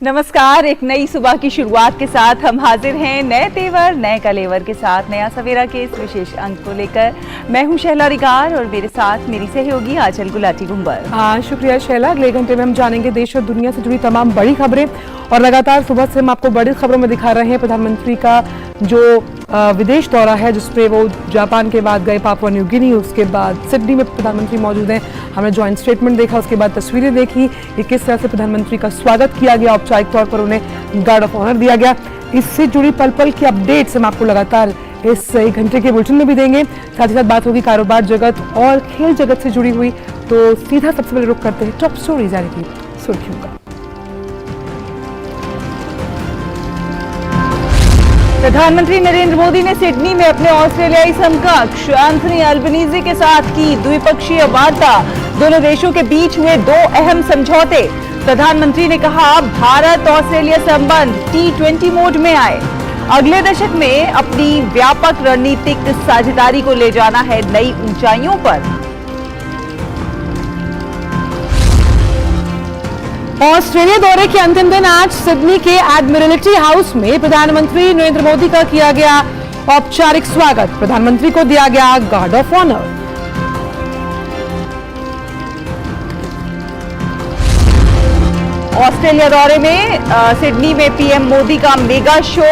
नमस्कार। एक नई सुबह की शुरुआत के साथ हम हाजिर हैं नए तेवर नए कलेवर के साथ नया सवेरा के इस विशेष अंक को लेकर। मैं हूं शैला रिगार और मेरे साथ मेरी सहयोगी आंचल गुलाटी गुंबर। शुक्रिया शैला। अगले घंटे में हम जानेंगे देश और दुनिया से जुड़ी तमाम बड़ी खबरें और लगातार सुबह से हम आपको बड़ी खबरों में दिखा रहे हैं प्रधानमंत्री का जो विदेश दौरा है जिसमें वो जापान के बाद गए पापुआ न्यू गिनी, उसके बाद सिडनी में प्रधानमंत्री मौजूद हैं। हमने जॉइंट स्टेटमेंट देखा, उसके बाद तस्वीरें देखी कि किस तरह से प्रधानमंत्री का स्वागत किया गया, औपचारिक तौर पर उन्हें गार्ड ऑफ ऑनर दिया गया। इससे जुड़ी पल पल की अपडेट्स हम आपको लगातार इस एक घंटे के बुलेटिन में भी देंगे। साथ ही साथ बात होगी कारोबार जगत और खेल जगत से जुड़ी हुई। तो सीधा सबसे पहले रुख करते हैं टॉप स्टोरीज यानी कि सुर्खियों का। प्रधानमंत्री नरेंद्र मोदी ने सिडनी में अपने ऑस्ट्रेलियाई समकक्ष एंथनी अल्बनीजी के साथ की द्विपक्षीय वार्ता। दोनों देशों के बीच हुए दो अहम समझौते। प्रधानमंत्री ने कहा भारत ऑस्ट्रेलिया संबंध T20 मोड में आए। अगले दशक में अपनी व्यापक रणनीतिक साझेदारी को ले जाना है नई ऊंचाइयों पर। ऑस्ट्रेलिया दौरे के अंतिम दिन आज सिडनी के एडमिरल्टी हाउस में प्रधानमंत्री नरेंद्र मोदी का किया गया औपचारिक स्वागत। प्रधानमंत्री को दिया गया गार्ड ऑफ ऑनर। ऑस्ट्रेलिया दौरे में सिडनी में पीएम मोदी का mega show.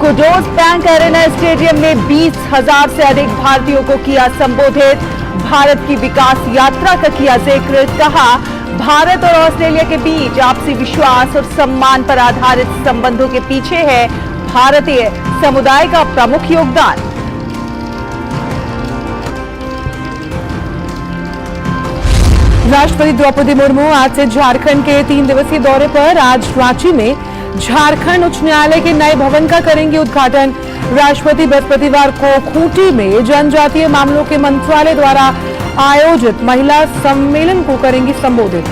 Kudos bank arena stadium में 20,000 से अधिक भारतीयों को किया संबोधित। भारत की विकास यात्रा का किया जिक्र। कहा भारत और ऑस्ट्रेलिया के बीच आपसी विश्वास और सम्मान पर आधारित संबंधों के पीछे है भारतीय समुदाय का प्रमुख योगदान। राष्ट्रपति द्रौपदी मुर्मू आज से झारखंड के 3 दिवसीय दौरे पर। आज रांची में झारखंड उच्च न्यायालय के नए भवन का करेंगे उद्घाटन। राष्ट्रपति बृहस्पतिवार को खूंटी में जनजातीय मामलों के मंत्रालय द्वारा आयोजित महिला सम्मेलन को करेंगी संबोधित।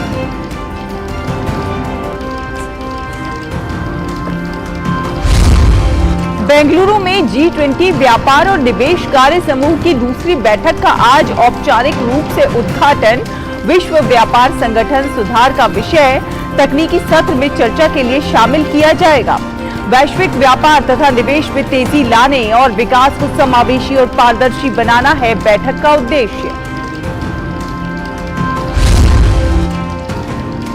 बेंगलुरु में G20 व्यापार और निवेश कार्य समूह की दूसरी बैठक का आज औपचारिक रूप से उद्घाटन। विश्व व्यापार संगठन सुधार का विषय तकनीकी सत्र में चर्चा के लिए शामिल किया जाएगा। वैश्विक व्यापार तथा निवेश में तेजी लाने और विकास को समावेशी और पारदर्शी बनाना है बैठक का उद्देश्य।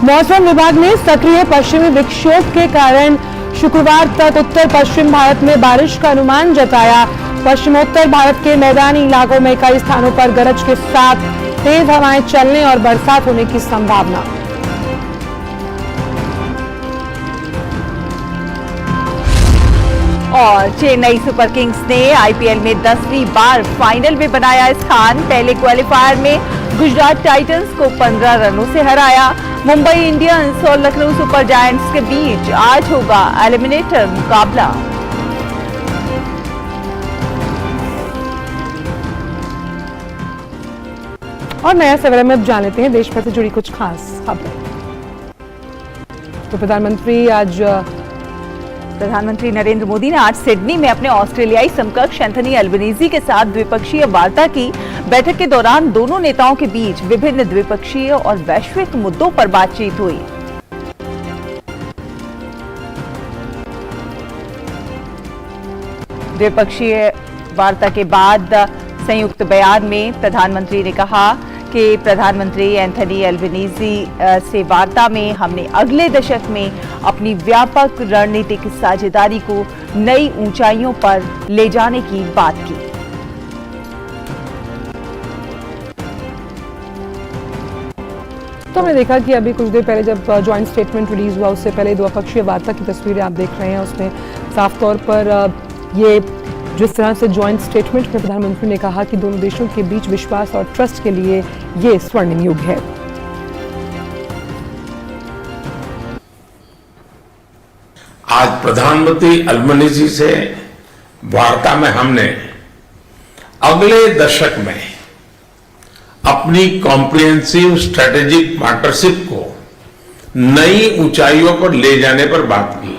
मौसम विभाग ने सक्रिय पश्चिमी विक्षोभ के कारण शुक्रवार तक उत्तर पश्चिम भारत में बारिश का अनुमान जताया। पश्चिमोत्तर भारत के मैदानी इलाकों में कई स्थानों पर गरज के साथ तेज हवाएं चलने और बरसात होने की संभावना। और चेन्नई सुपर किंग्स ने आईपीएल में 10वीं बार फाइनल में बनाया स्थान। पहले क्वालिफायर में गुजरात टाइटंस को 15 रनों से हराया। मुंबई इंडियंस और लखनऊ सुपर जायंट्स के बीच आज होगा एलिमिनेटर मुकाबला। और नया सवेरा में अब जान लेते हैं देश भर से जुड़ी कुछ खास खबरें। तो प्रधानमंत्री नरेंद्र मोदी ने आज सिडनी में अपने ऑस्ट्रेलियाई समकक्ष एंथनी अल्बनीजी के साथ द्विपक्षीय वार्ता की। बैठक के दौरान दोनों नेताओं के बीच विभिन्न द्विपक्षीय और वैश्विक मुद्दों पर बातचीत हुई। द्विपक्षीय वार्ता के बाद संयुक्त बयान में प्रधानमंत्री ने कहा कि प्रधानमंत्री एंथनी अल्बनीजी से वार्ता में हमने अगले दशक में अपनी व्यापक रणनीतिक साझेदारी को नई ऊंचाइयों पर ले जाने की बात की। तो हमने देखा कि अभी कुछ देर पहले जब जॉइंट स्टेटमेंट रिलीज हुआ उससे पहले द्विपक्षीय वार्ता की तस्वीरें आप देख रहे हैं। उसमें साफ तौर पर ये जिस तरह से जॉइंट स्टेटमेंट में प्रधानमंत्री ने कहा कि दोनों देशों के बीच विश्वास और ट्रस्ट के लिए ये स्वर्णिम युग है। आज प्रधानमंत्री अल्बनीजी से वार्ता में हमने अगले दशक में अपनी कॉम्प्रिहेंसिव स्ट्रेटेजिक पार्टनरशिप को नई ऊंचाइयों पर ले जाने पर बात की।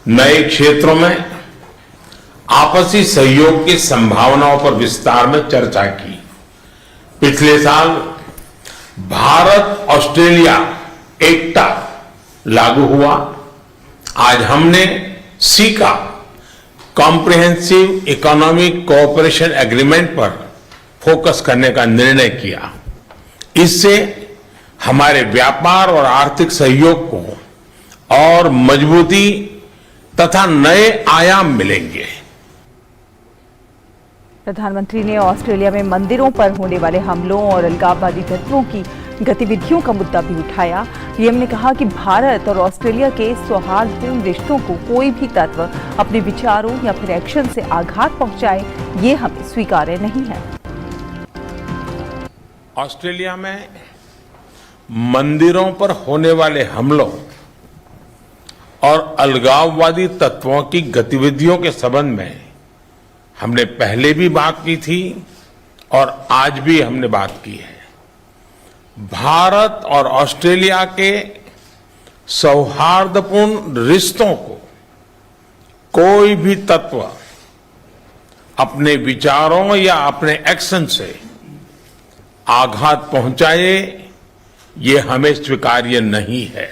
नए क्षेत्रों में आपसी सहयोग की संभावनाओं पर विस्तार में चर्चा की। पिछले साल भारत ऑस्ट्रेलिया एकता लागू हुआ। आज हमने caeca comprehensive economic cooperation agreement पर फोकस करने का निर्णय किया। इससे हमारे व्यापार और आर्थिक सहयोग को और मजबूती तथा नए आयाम मिलेंगे। प्रधानमंत्री ने ऑस्ट्रेलिया में मंदिरों पर होने वाले हमलों और अलगाववादी तत्वों की गतिविधियों का मुद्दा भी उठाया। पीएम ने कहा कि भारत और ऑस्ट्रेलिया के सौहार्दपूर्ण रिश्तों को कोई भी तत्व अपने विचारों या फिर एक्शन से आघात पहुंचाए, ये हमें स्वीकार्य नहीं है। ऑस्ट्रेलिया में मंदिरों पर होने वाले हमलों और अलगाववादी तत्वों की गतिविधियों के संबंध में हमने पहले भी बात की थी और आज भी हमने बात की है। भारत और ऑस्ट्रेलिया के सौहार्दपूर्ण रिश्तों को कोई भी तत्व अपने विचारों या अपने एक्शन से आघात पहुंचाए, ये हमें स्वीकार्य नहीं है।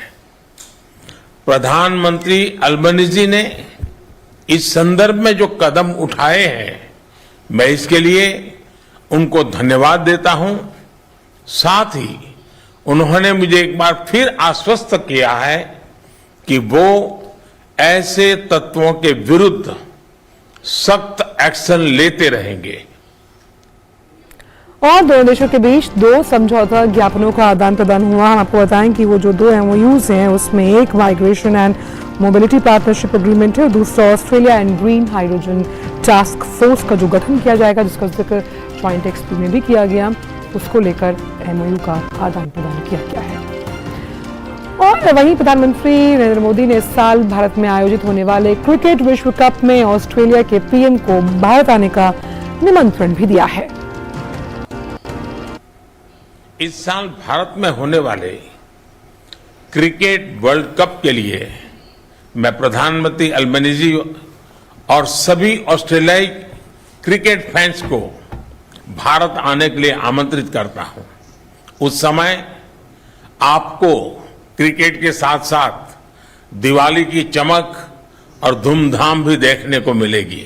प्रधानमंत्री अल्बनीजी ने इस संदर्भ में जो कदम उठाए हैं, मैं इसके लिए उनको धन्यवाद देता हूं। साथ ही उन्होंने मुझे एक बार फिर आश्वस्त किया है कि वो ऐसे तत्वों के विरुद्ध सख्त एक्शन लेते रहेंगे। और दोनों देशों के बीच 2 समझौता ज्ञापनों का आदान प्रदान हुआ। हम आपको बताएं कि वो जो 2 MOUs हैं उसमें एक migration and mobility partnership agreement है और दूसरा Australia and green hydrogen task force का जो गठन किया जाएगा, जिसका जिक्र ज्वाइंट एक्सपी में भी किया गया, उसको लेकर MOU का आदान प्रदान किया गया है। और वहीं प्रधानमंत्री नरेंद्र मोदी ने इस साल भारत में आयोजित होने वाले क्रिकेट विश्व कप में ऑस्ट्रेलिया के पीएम को भारत आने का निमंत्रण भी दिया है। इस साल भारत में होने वाले क्रिकेट वर्ल्ड कप के लिए मैं प्रधानमंत्री अल्बनीजी और सभी ऑस्ट्रेलियाई क्रिकेट फैंस को भारत आने के लिए आमंत्रित करता हूं। उस समय आपको क्रिकेट के साथ साथ दिवाली की चमक और धूमधाम भी देखने को मिलेगी।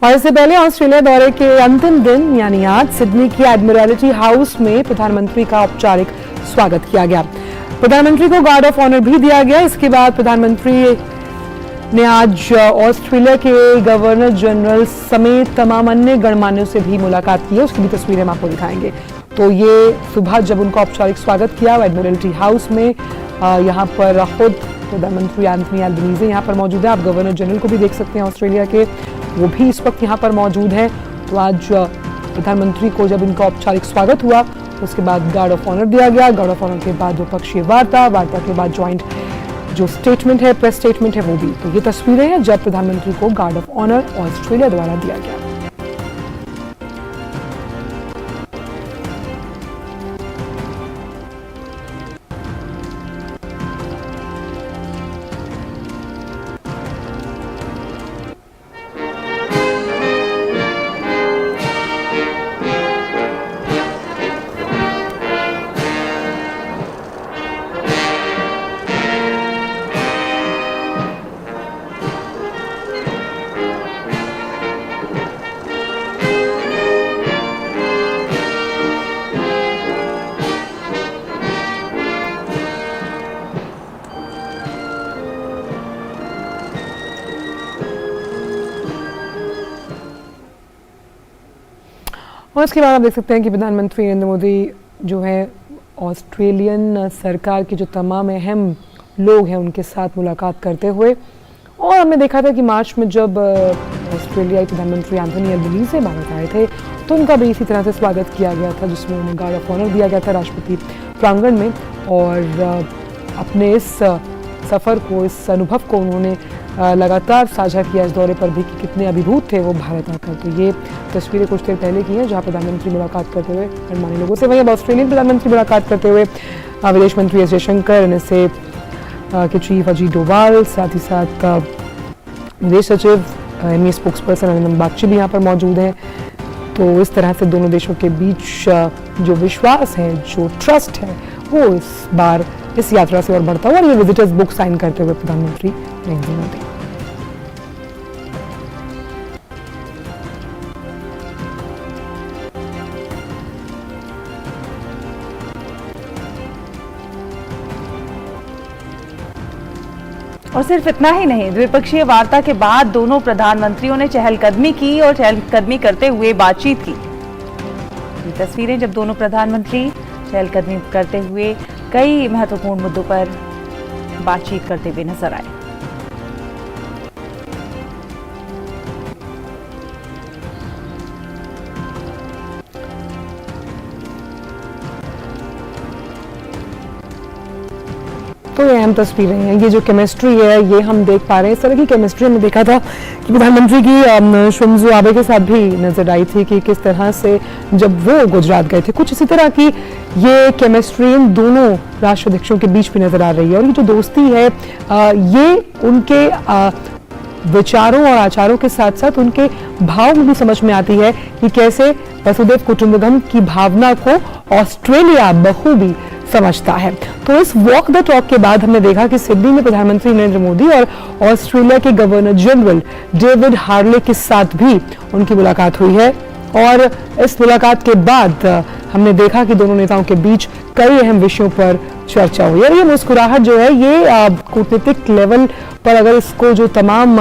और इससे पहले ऑस्ट्रेलिया दौरे के अंतिम दिन यानी आज सिडनी की एडमिरल्टी हाउस में प्रधानमंत्री का औपचारिक स्वागत किया गया। प्रधानमंत्री को गार्ड ऑफ ऑनर भी दिया गया। इसके बाद प्रधानमंत्री ने आज ऑस्ट्रेलिया के गवर्नर जनरल समेत तमाम अन्य गणमान्यों से भी मुलाकात की है। उसकी भी तस्वीरें हम आपको दिखाएंगे। तो ये सुबह जब उनका औपचारिक स्वागत किया एडमिरल्टी हाउस में, यहाँ पर खुद प्रधानमंत्री एंथनी एल्बनीज़ी यहाँ पर मौजूद है। आप गवर्नर जनरल को भी देख सकते हैं ऑस्ट्रेलिया के, वो भी इस वक्त यहाँ पर मौजूद है। तो आज प्रधानमंत्री को जब इनका औपचारिक स्वागत हुआ, उसके बाद गार्ड ऑफ ऑनर दिया गया। गार्ड ऑफ ऑनर के बाद द्विपक्षीय वार्ता के बाद ज्वाइंट जो स्टेटमेंट है, प्रेस स्टेटमेंट है, वो भी। तो ये तस्वीरें हैं जब प्रधानमंत्री को गार्ड ऑफ ऑनर ऑस्ट्रेलिया द्वारा दिया गया। और इसके बाद आप देख सकते हैं कि प्रधानमंत्री नरेंद्र मोदी जो है ऑस्ट्रेलियन सरकार के जो तमाम अहम लोग हैं उनके साथ मुलाकात करते हुए, और हमने देखा था कि मार्च में जब ऑस्ट्रेलियाई प्रधानमंत्री एंथनी एल्बनीज़ी भारत आए थे तो उनका भी इसी तरह से स्वागत किया गया था, जिसमें उन्हें गार्ड ऑफ ऑनर दिया गया था राष्ट्रपति प्रांगण में। और अपने इस सफ़र को, इस अनुभव को उन्होंने लगातार साझा किया इस दौरे पर भी कि कितने अभिभूत थे वो भारत आकर। तो ये तस्वीरें कुछ देर पहले की हैं जहां प्रधानमंत्री मुलाकात करते हुए गणमान्य लोगों से, वहीं अब ऑस्ट्रेलियन प्रधानमंत्री मुलाकात करते हुए विदेश मंत्री एस जयशंकर, NSA के चीफ अजीत डोभाल, साथ ही साथ विदेश सचिव ME स्पोक्सपर्सन अरिंदम बागची भी यहाँ पर मौजूद हैं। तो इस तरह से दोनों देशों के बीच जो विश्वास है, जो ट्रस्ट है, वो इस बार इस यात्रा से और बढ़ता हुआ और ये विजिटर्स बुक साइन करते हुए प्रधानमंत्री नरेंद्र मोदी। और सिर्फ इतना ही नहीं, द्विपक्षीय वार्ता के बाद दोनों प्रधानमंत्रियों ने चहलकदमी की और चहलकदमी करते हुए बातचीत की। ये तस्वीरें जब दोनों प्रधानमंत्री चहलकदमी करते हुए कई महत्वपूर्ण मुद्दों पर बातचीत करते हुए नजर आए। तो ये अहम तस्वीरें हैं, ये जो केमिस्ट्री है ये हम देख पा रहे हैं। इस तरह की केमिस्ट्री हमने देखा था कि प्रधानमंत्री की शिंजो आबे के साथ भी नजर आई थी कि किस तरह से जब वो गुजरात गए थे, कुछ इसी तरह की ये केमिस्ट्री इन दोनों राष्ट्राध्यक्षों के बीच भी नजर आ रही है। और ये जो दोस्ती है ये उनके विचारों और आचारों के साथ साथ उनके भाव में भी समझ में आती है कि कैसे वसुधैव कुटुंबकम की भावना को ऑस्ट्रेलिया बखूबी समझता है। तो इस वॉक द टॉक के बाद हमने देखा कि सिडनी में प्रधानमंत्री नरेंद्र मोदी और ऑस्ट्रेलिया के गवर्नर जनरल डेविड हार्ले के साथ भी उनकी मुलाकात हुई है। और इस मुलाकात के बाद हमने देखा कि दोनों नेताओं के बीच कई अहम विषयों पर चर्चा हुई है। ये मुस्कुराहट जो है ये कूटनीतिक लेवल पर अगर इसको जो तमाम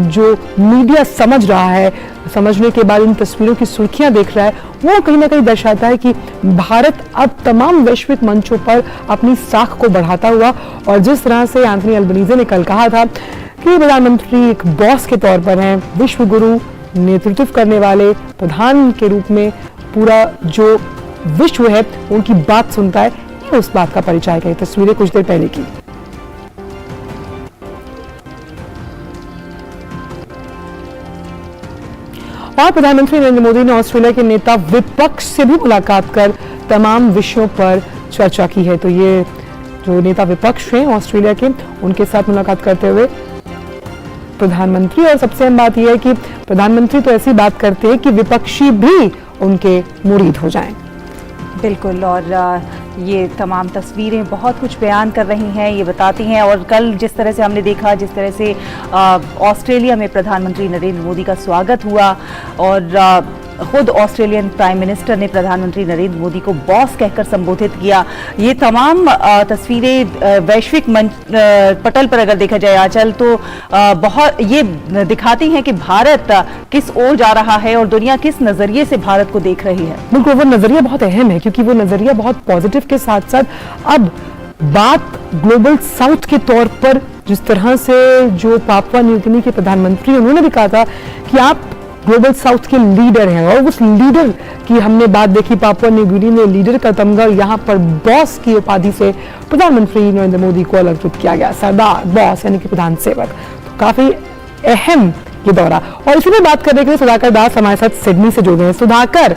जो मीडिया समझ रहा है, समझने के बाद इन तस्वीरों की सुर्खियां देख रहा है, वो कहीं ना कहीं दर्शाता है कि भारत अब तमाम वैश्विक मंचों पर अपनी साख को बढ़ाता हुआ, और जिस तरह से एंथनी अल्बनीज़े ने कल कहा था कि प्रधानमंत्री एक बॉस के तौर पर हैं, विश्व गुरु, नेतृत्व करने वाले प्रधान के रूप में पूरा जो विश्व है उनकी बात सुनता है, ये उस बात का परिचय है। तस्वीरें कुछ देर पहले की। और प्रधानमंत्री नरेंद्र मोदी ने ऑस्ट्रेलिया के नेता विपक्ष से भी मुलाकात कर तमाम विषयों पर चर्चा की है। तो ये जो नेता विपक्ष हैं ऑस्ट्रेलिया के, उनके साथ मुलाकात करते हुए प्रधानमंत्री, और सबसे अहम बात यह है कि प्रधानमंत्री तो ऐसी बात करते हैं कि विपक्षी भी उनके मुरीद हो जाएं। बिल्कुल, और ये तमाम तस्वीरें बहुत कुछ बयान कर रही हैं, ये बताती हैं। और कल जिस तरह से हमने देखा, जिस तरह से ऑस्ट्रेलिया में प्रधानमंत्री नरेंद्र मोदी का स्वागत हुआ और खुद ऑस्ट्रेलियन प्राइम मिनिस्टर ने प्रधानमंत्री नरेंद्र मोदी को बॉस कहकर संबोधित किया, ये तमाम तस्वीरें वैश्विक पटल पर अगर देखा जाए आंचल, तो बहुत ये दिखाती हैं कि भारत किस ओर जा रहा है और दुनिया किस नजरिए से भारत को देख रही है। बिल्कुल, वो नजरिया बहुत अहम है क्योंकि वो नजरिया बहुत पॉजिटिव के साथ साथ अब बात ग्लोबल साउथ के तौर पर, जिस तरह से जो पापुआ न्यू गिनी के प्रधानमंत्री, उन्होंने भी कहा था कि आप ग्लोबल साउथ के लीडर हैं, और उस लीडर की हमने बात देखी। पापुआ न्यू गिनी ने लीडर का तमगा यहाँ पर बॉस की उपाधि से प्रधानमंत्री नरेंद्र मोदी को अलंकृत किया गया, सरदार, बॉस यानी कि प्रधान सेवक। तो काफी अहम ये दौरा। और इसी में बात करने के लिए सुधाकर दास हमारे साथ सिडनी से जुड़ गए हैं। सुधाकर,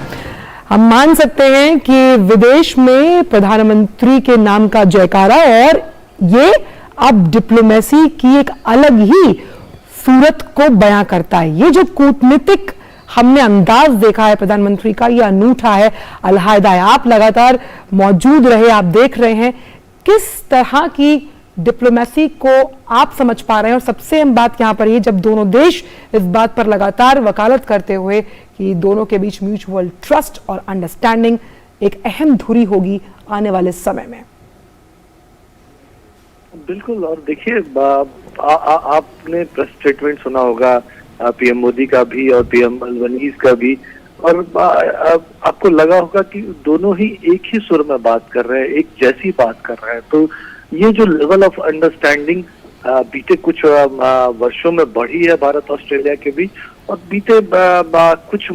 हम मान सकते हैं कि विदेश में प्रधानमंत्री के नाम का जयकारा, और ये अब डिप्लोमेसी की एक अलग ही सूरत को बयां करता है। ये जो कूटनीतिक हमने अंदाज देखा है प्रधानमंत्री का, ये अनूठा है, अलहदा है। आप लगातार मौजूद रहे, आप देख रहे हैं किस तरह की डिप्लोमेसी को आप समझ पा रहे हैं। और सबसे अहम बात यहां पर ये, जब दोनों देश इस बात पर लगातार वकालत करते हुए कि दोनों के बीच म्यूचुअल ट्रस्ट और अंडरस्टैंडिंग एक अहम धुरी होगी आने वाले समय में। बिल्कुल, और देखिए आपने प्रेस स्टेटमेंट सुना होगा पीएम मोदी का भी और पीएम अल्बनीज का भी, और आपको लगा होगा कि दोनों ही एक ही सुर में बात कर रहे हैं, एक जैसी बात कर रहे हैं। तो ये जो लेवल ऑफ अंडरस्टैंडिंग बीते कुछ वर्षों में बढ़ी है भारत ऑस्ट्रेलिया के बीच, और बीते कुछ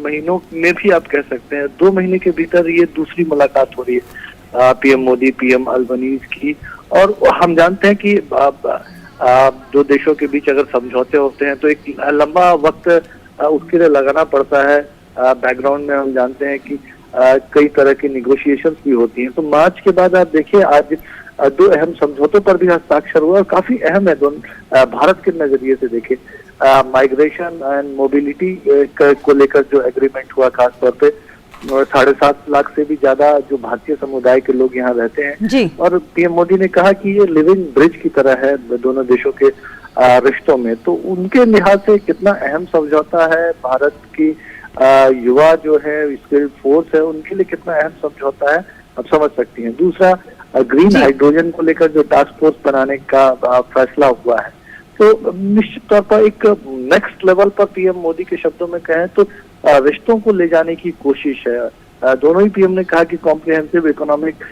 महीनों में भी आप कह सकते हैं 2 महीने के भीतर ये दूसरी मुलाकात हो रही है पीएम मोदी पीएम अल्बनीज की। और हम जानते हैं कि दो देशों के बीच अगर समझौते होते हैं तो एक लंबा वक्त उसके लिए लगाना पड़ता है। बैकग्राउंड में हम जानते हैं कि कई तरह की निगोशिएशंस भी होती हैं। तो मार्च के बाद आप देखिए आज 2 अहम समझौतों पर भी हस्ताक्षर हुआ, और काफी अहम है दोनों भारत के नजरिए से देखें। माइग्रेशन एंड मोबिलिटी को लेकर जो एग्रीमेंट हुआ खास तौर पे, 7.5 लाख से भी ज्यादा जो भारतीय समुदाय के लोग यहाँ रहते हैं जी। और पीएम मोदी ने कहा कि ये लिविंग ब्रिज की तरह है दोनों देशों के रिश्तों में। तो उनके लिहाज से कितना अहम समझौता है, भारत की युवा जो है स्किल्ड फोर्स है उनके लिए कितना अहम समझौता है, आप समझ सकती हैं। दूसरा, ग्रीन हाइड्रोजन को लेकर जो टास्क फोर्स बनाने का फैसला हुआ है, तो निश्चित तौर पर एक नेक्स्ट लेवल पर पीएम मोदी के शब्दों में कहें तो रिश्तों को ले जाने की कोशिश है। दोनों ही पीएम ने कहा कि कॉम्प्रिहेंसिव इकोनॉमिक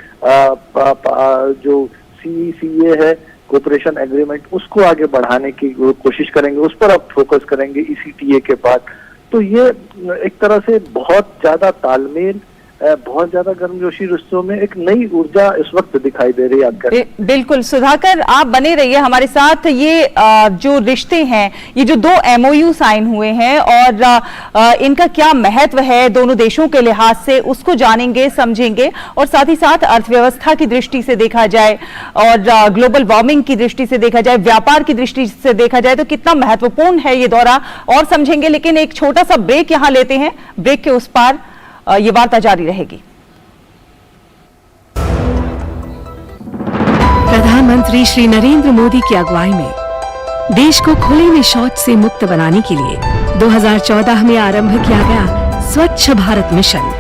जो CECA है, कोऑपरेशन एग्रीमेंट, उसको आगे बढ़ाने की कोशिश करेंगे, उस पर अब फोकस करेंगे ECTA के बाद। तो ये एक तरह से बहुत ज्यादा तालमेल, बहुत ज्यादा गर्मजोशी रिश्तों में एक नई ऊर्जा इस वक्त दिखाई दे रही है। बिल्कुल सुधाकर, आप बने रहिए हमारे साथ। ये जो रिश्ते हैं, ये जो 2 MOU साइन हुए हैं और इनका क्या महत्व है दोनों देशों के लिहाज से, उसको जानेंगे, समझेंगे। और साथ ही साथ अर्थव्यवस्था की दृष्टि से देखा जाए और ग्लोबल वार्मिंग की दृष्टि से देखा जाए, व्यापार की दृष्टि से देखा जाए तो कितना महत्वपूर्ण है ये दौरा, और समझेंगे। लेकिन एक छोटा सा ब्रेक यहाँ लेते हैं, ब्रेक के उस पार ये वार्ता जारी रहेगी। प्रधानमंत्री श्री नरेंद्र मोदी की अगुवाई में देश को खुले में शौच से मुक्त बनाने के लिए 2014 में आरंभ किया गया स्वच्छ भारत मिशन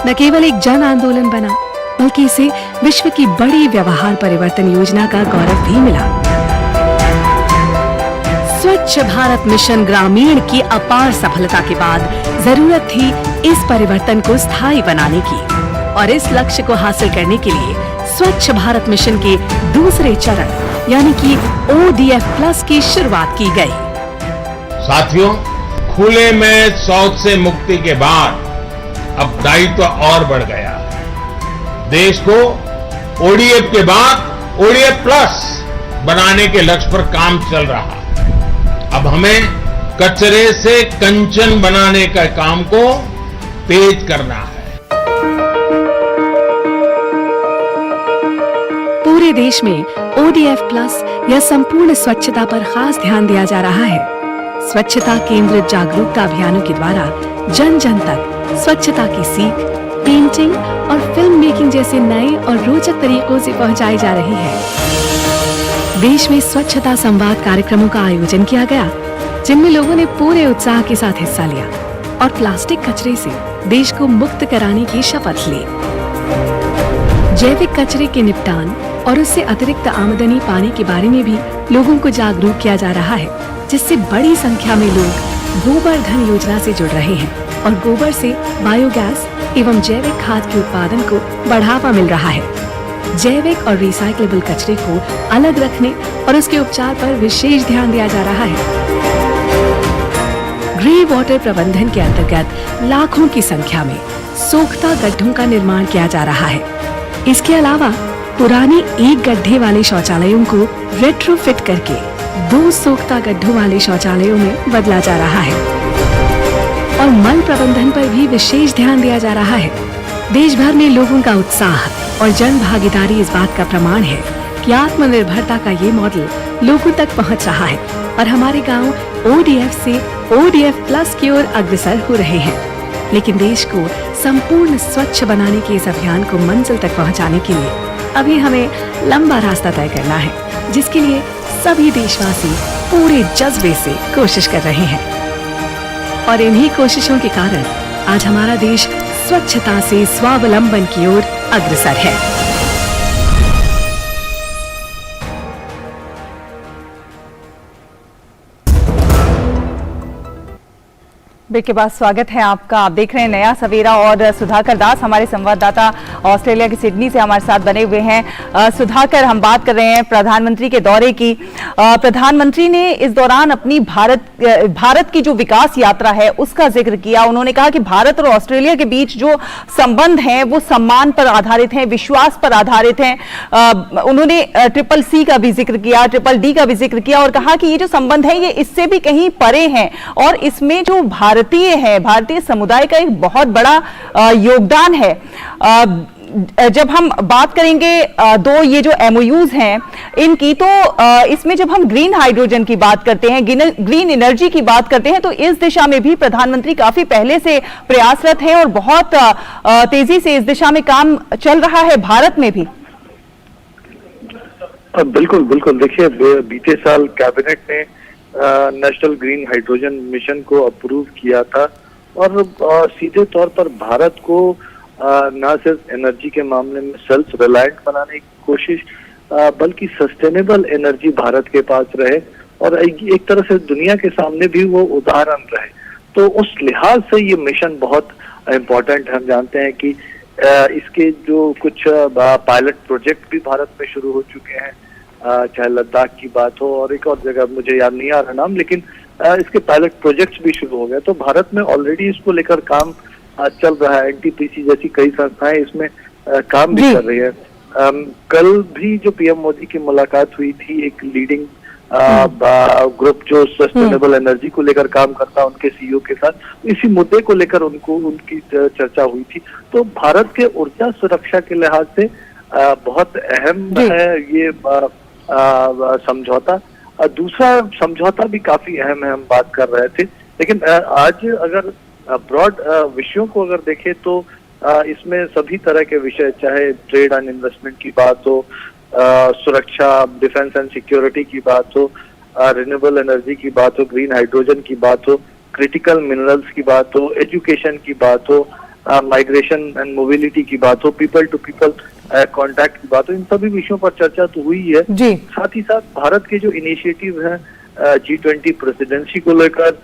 न केवल एक जन आंदोलन बना, बल्कि इसे विश्व की बड़ी व्यवहार परिवर्तन योजना का गौरव भी मिला। स्वच्छ भारत मिशन ग्रामीण की अपार सफलता के बाद जरूरत थी इस परिवर्तन को स्थायी बनाने की, और इस लक्ष्य को हासिल करने के लिए स्वच्छ भारत मिशन के दूसरे चरण यानी कि ODF+ की शुरुआत की गई। साथियों, खुले में शौच से मुक्ति के बाद अब दायित्व और बढ़ गया है। देश को ODF के बाद ODF+ बनाने के लक्ष्य पर काम चल रहा है। अब हमें कचरे से कंचन बनाने का काम को तेज करना है। पूरे देश में ODF+ या संपूर्ण स्वच्छता पर खास ध्यान दिया जा रहा है। स्वच्छता केंद्रित जागरूकता अभियानों के द्वारा जन जन तक स्वच्छता की सीख, पेंटिंग और फिल्म मेकिंग जैसे नए और रोचक तरीकों से पहुंचाई जा रही है। देश में स्वच्छता संवाद कार्यक्रमों का आयोजन किया गया, जिनमें लोगों ने पूरे उत्साह के साथ हिस्सा लिया और प्लास्टिक कचरे से देश को मुक्त कराने की शपथ ली। जैविक कचरे के निपटान और उससे अतिरिक्त आमदनी पाने के बारे में भी लोगों को जागरूक किया जा रहा है, जिससे बड़ी संख्या में लोग गोबर धन योजना से जुड़ रहे हैं और गोबर से बायोगैस एवं जैविक खाद के उत्पादन को बढ़ावा मिल रहा है। जैविक और रिसाइक्लेबल कचरे को अलग रखने और उसके उपचार पर विशेष ध्यान दिया जा रहा है। ग्रे वाटर प्रबंधन के अंतर्गत लाखों की संख्या में सोख्ता गड्ढों का निर्माण किया जा रहा है। इसके अलावा पुराने एक गड्ढे वाले शौचालयों को रेट्रोफिट करके 2 सोख्ता गड्ढों वाले शौचालयों में बदला जा रहा है और मल प्रबंधन पर भी विशेष ध्यान दिया जा रहा है। देश भर में लोगों का उत्साह और जन भागीदारी इस बात का प्रमाण है कि आत्मनिर्भरता का ये मॉडल लोगों तक पहुंच रहा है और हमारे गांव ODF से ODF+ की ओर अग्रसर हो रहे हैं। लेकिन देश को संपूर्ण स्वच्छ बनाने के इस अभियान को मंजिल तक पहुंचाने के लिए अभी हमें लंबा रास्ता तय करना है, जिसके लिए सभी देशवासी पूरे जज्बे से कोशिश कर रहे हैं। और इन्हीं कोशिशों के कारण आज हमारा देश स्वच्छता से स्वावलंबन की ओर अग्रसर है। ब्रेक के बाद स्वागत है आपका। आप देख रहे हैं नया सवेरा और सुधाकर दास हमारे संवाददाता ऑस्ट्रेलिया की सिडनी से हमारे साथ बने हुए हैं। सुधाकर, हम बात कर रहे हैं प्रधानमंत्री के दौरे की। प्रधानमंत्री ने इस दौरान अपनी भारत की जो विकास यात्रा है उसका जिक्र किया। उन्होंने कहा कि भारत और ऑस्ट्रेलिया के बीच जो संबंध हैं वो सम्मान पर आधारित हैं, विश्वास पर आधारित हैं। उन्होंने CCC का भी जिक्र किया, DDD का भी जिक्र किया और कहा कि ये जो संबंध है ये इससे भी कहीं परे हैं और इसमें जो भारतीय समुदाय का एक बहुत बड़ा योगदान है। जब हम बात करेंगे दो ये जो एमओयूज हैं इनकी, तो इसमें जब हम ग्रीन हाइड्रोजन की बात करते हैं, ग्रीन एनर्जी की बात करते हैं, तो इस दिशा में भी प्रधानमंत्री काफी पहले से प्रयासरत हैं और बहुत तेजी से इस दिशा में काम चल रहा है भारत में भी। बिल्कुल बिल्कुल, देखिए बीते साल कैबिनेट ने नेशनल ग्रीन हाइड्रोजन मिशन को अप्रूव किया था और सीधे तौर पर भारत को न सिर्फ एनर्जी के मामले में सेल्फ रिलायंट बनाने की कोशिश, बल्कि सस्टेनेबल एनर्जी भारत के पास रहे और एक तरह से दुनिया के सामने भी वो उदाहरण रहे। तो उस लिहाज से ये मिशन बहुत इम्पोर्टेंट है। हम जानते हैं कि इसके जो कुछ पायलट प्रोजेक्ट भी भारत में शुरू हो चुके हैं, चाहे लद्दाख की बात हो और एक और जगह मुझे याद नहीं आ रहा नाम, लेकिन इसके पायलट प्रोजेक्ट्स भी शुरू हो गए। तो भारत में ऑलरेडी इसको लेकर काम चल रहा है। एनटीपीसी जैसी कई संस्थाएं इसमें काम भी कर रही है। कल भी जो पीएम मोदी की मुलाकात हुई थी एक लीडिंग ग्रुप जो सस्टेनेबल एनर्जी को लेकर काम करता है उनके सीईओ के साथ, इसी मुद्दे को लेकर उनकी चर्चा हुई थी। तो भारत के ऊर्जा सुरक्षा के लिहाज से बहुत अहम है ये समझौता। दूसरा समझौता भी काफी अहम है, हम बात कर रहे थे, लेकिन आज अगर ब्रॉड विषयों को अगर देखें तो इसमें सभी तरह के विषय, चाहे ट्रेड एंड इन्वेस्टमेंट की बात हो, सुरक्षा, डिफेंस एंड सिक्योरिटी की बात हो, रिन्यूएबल एनर्जी की बात हो, ग्रीन हाइड्रोजन की बात हो, क्रिटिकल मिनरल्स की बात हो, एजुकेशन की बात हो, माइग्रेशन एंड मोबिलिटी की बात हो, पीपल टू पीपल कांटेक्ट की बात हो, इन सभी विषयों पर चर्चा तो हुई है। साथ ही साथ भारत के जो इनिशिएटिव है G20 प्रेसिडेंसी को लेकर,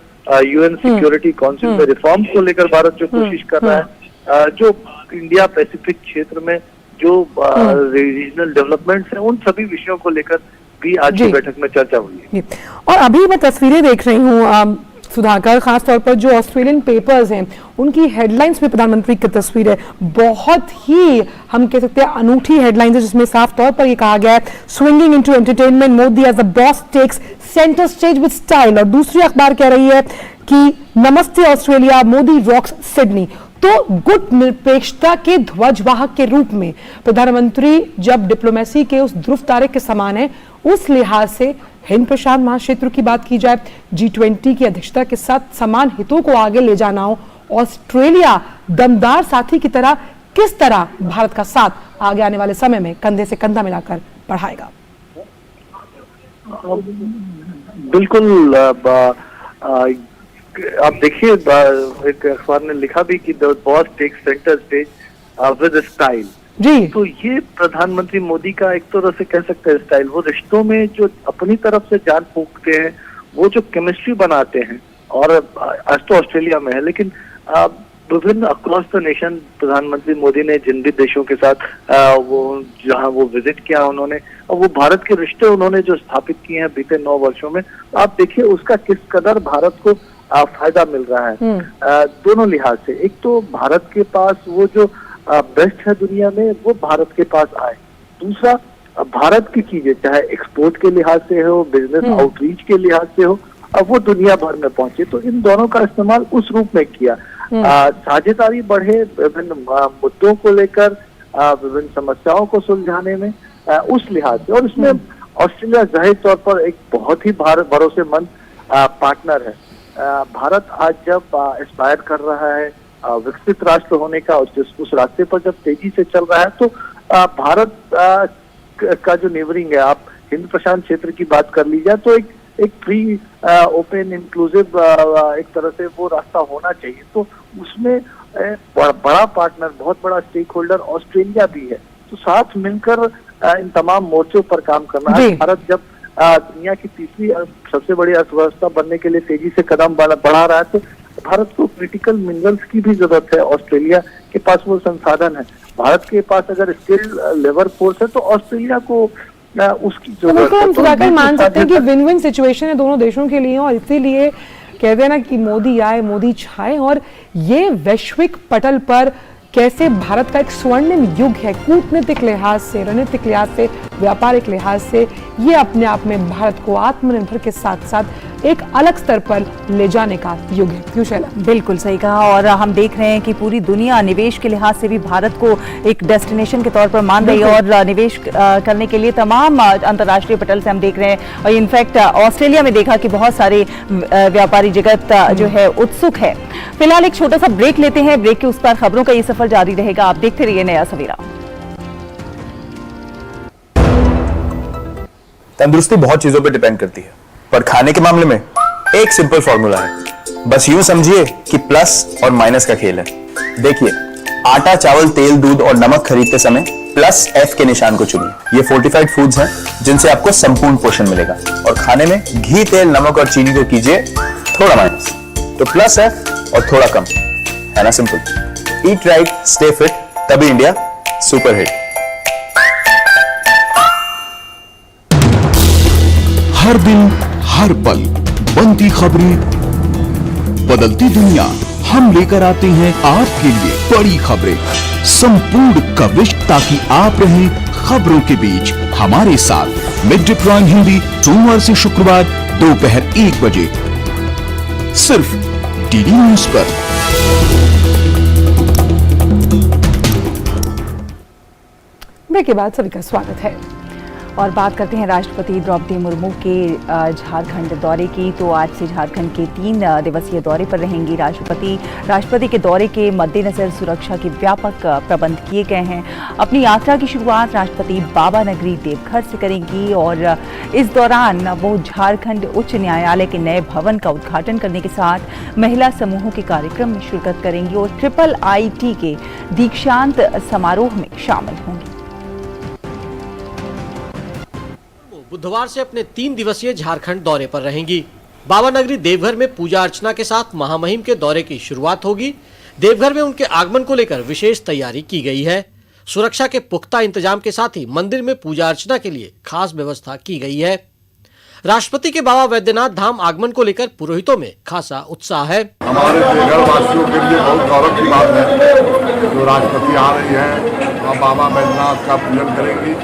यूएन सिक्योरिटी काउंसिल में रिफॉर्म को लेकर भारत जो कोशिश कर रहा है, जो इंडिया पैसिफिक क्षेत्र में जो रीजनल डेवलपमेंट्स हैं, उन सभी विषयों को लेकर भी आज की बैठक में चर्चा हुई है। और अभी मैं तस्वीरें देख रही हूँ सुधाकर, खासतौर पर जो ऑस्ट्रेलियन पेपर्स हैं उनकी हेडलाइंस में प्रधानमंत्री की तस्वीर है। बहुत ही हम कह सकते हैं अनूठी हेडलाइंस है, जिसमें साफ तौर पर ये कहा गया है, swinging into entertainment, Modi as the boss takes centre stage with style. और दूसरी अखबार कह रही है कि नमस्ते ऑस्ट्रेलिया, मोदी रॉक्स सिडनी। तो गुट निरपेक्षता के ध्वजवाहक के रूप में प्रधानमंत्री जब डिप्लोमेसी के उस ध्रुव तारे के समान है, उस लिहाज से हिंद प्रशांत महाक्षेत्र की बात की जाए, G20 की अध्यक्षता के साथ समान हितों को आगे ले जाना हो, ऑस्ट्रेलिया दमदार साथी की तरह किस तरह भारत का साथ आगे आने वाले समय में कंधे से कंधा मिलाकर बढ़ाएगा? बिल्कुल, आप देखिए एक अखबार ने लिखा भी कि the boss takes centre stage with style. जी, तो ये प्रधानमंत्री मोदी का एक तरह से कह सकते हैं स्टाइल, वो रिश्तों में जो अपनी तरफ से जान फूंकते हैं, वो जो केमिस्ट्री बनाते हैं, और आज तो ऑस्ट्रेलिया में है, लेकिन विभिन्न अक्रॉस द नेशन प्रधानमंत्री मोदी ने जिन भी देशों के साथ वो जहां वो विजिट किया उन्होंने, और वो भारत के रिश्ते उन्होंने जो स्थापित किए हैं बीते 9 वर्षों में, आप देखिए उसका किस कदर भारत को फायदा मिल रहा है दोनों लिहाज से। एक तो भारत के पास वो जो बेस्ट है दुनिया में, वो भारत के पास आए। दूसरा, भारत की चीजें चाहे एक्सपोर्ट के लिहाज से हो, बिजनेस आउटरीच के लिहाज से हो, अब वो दुनिया भर में पहुंचे। तो इन दोनों का इस्तेमाल उस रूप में किया। साझेदारी बढ़े विभिन्न मुद्दों को लेकर, विभिन्न समस्याओं को सुलझाने में, उस लिहाज से। और इसमें ऑस्ट्रेलिया जाहिर तौर पर एक बहुत ही भरोसेमंद पार्टनर है। भारत आज जब एस्पायर कर रहा है विकसित राष्ट्र होने का, उस रास्ते पर जब तेजी से चल रहा है, तो भारत का जो नेबरिंग है, आप हिंद प्रशांत क्षेत्र की बात कर लीजिए, तो एक फ्री ओपन इंक्लूसिव एक तरह से वो रास्ता होना चाहिए। तो उसमें बड़ा पार्टनर, बहुत बड़ा स्टेक होल्डर ऑस्ट्रेलिया भी है। तो साथ मिलकर इन तमाम मोर्चों पर काम करना है। भारत जब दुनिया की तीसरी सबसे बड़ी अर्थव्यवस्था बनने के लिए तेजी से कदम बढ़ा रहा है, तो भारत को क्रिटिकल मिनरल्स की भी जरूरत है। ऑस्ट्रेलिया के पास वो संसाधन है। भारत के पास अगर स्किल्ड लेबर फोर्स है, तो ऑस्ट्रेलिया को उसकी जरूरत है। हम सुधाकर मान सकते हैं कि विन विन सिचुएशन है दोनों देशों के लिए, और इसीलिए कहते हैं ना कि मोदी आए मोदी छाए। और ये वैश्विक पटल पर कैसे भारत का एक स्वर्णिम युग है, कूटनीतिक लिहाज से, रणनीतिक लिहाज से, व्यापारिक लिहाज से, ये अपने आप में भारत को आत्मनिर्भर के साथ साथ एक अलग स्तर पर ले जाने का युग है। क्यों शैला? बिल्कुल सही कहा। और हम देख रहे हैं कि पूरी दुनिया निवेश के लिहाज से भी भारत को एक डेस्टिनेशन के तौर पर मान रही है और निवेश करने के लिए तमाम अंतर्राष्ट्रीय पटल से हम देख रहे हैं। और इनफैक्ट ऑस्ट्रेलिया में देखा कि बहुत सारे व्यापारी जगत जो है उत्सुक है। फिलहाल एक छोटा सा ब्रेक लेते हैं। ब्रेक के उस पार खबरों का ये सफर जारी रहेगा। आप देखते रहिए नया सवेरा। तंदुरुस्ती बहुत चीजों पे डिपेंड करती है, पर खाने के मामले में एक सिंपल फॉर्मूला है। बस यूं समझिए कि प्लस और माइनस का खेल है। देखिए, आटा, चावल, तेल, दूध और नमक खरीदते समय प्लस F के निशान को चुनिए। ये फोर्टिफाइड फूड्स हैं जिनसे आपको संपूर्ण पोषण मिलेगा। और खाने में घी, तेल, नमक और चीनी को कीजिए थोड़ा माइनस। तो प्लस F और थोड़ा कम, है ना simple. Eat right, stay fit, तभी इंडिया सुपर हिट। हर दिन हर पल बनती खबरें, बदलती दुनिया, हम लेकर आते हैं आपके लिए बड़ी खबरें, संपूर्ण कवरेज, ताकि आप रहें खबरों के बीच हमारे साथ। मिड डे प्राइम हिंदी सोमवार से शुक्रवार दोपहर 1 बजे सिर्फ डीडी न्यूज पर। ब्रेक के बाद सभी का स्वागत है और बात करते हैं राष्ट्रपति द्रौपदी मुर्मू के झारखंड दौरे की। तो आज से झारखंड के 3 दिवसीय दौरे पर रहेंगी राष्ट्रपति के दौरे के मद्देनजर सुरक्षा के व्यापक प्रबंध किए गए हैं। अपनी यात्रा की शुरुआत राष्ट्रपति बाबा नगरी देवघर से करेंगी और इस दौरान वो झारखंड उच्च न्यायालय के नए भवन का उद्घाटन करने के साथ महिला समूहों के कार्यक्रम में शिरकत करेंगी और IIIT के दीक्षांत समारोह में शामिल होंगी। बुधवार से अपने 3 दिवसीय झारखंड दौरे पर रहेंगी। बाबा नगरी देवघर में पूजा अर्चना के साथ महामहिम के दौरे की शुरुआत होगी। देवघर में उनके आगमन को लेकर विशेष तैयारी की गई है। सुरक्षा के पुख्ता इंतजाम के साथ ही मंदिर में पूजा अर्चना के लिए खास व्यवस्था की गई है। राष्ट्रपति के बाबा वैद्यनाथ धाम आगमन को लेकर पुरोहितों में खासा उत्साह है। हमारे देवघर वासियों के लिए बहुत गौरव की बात है जो राष्ट्रपति आ रही है और बाबा वैद्यनाथ का पूजन करेंगी।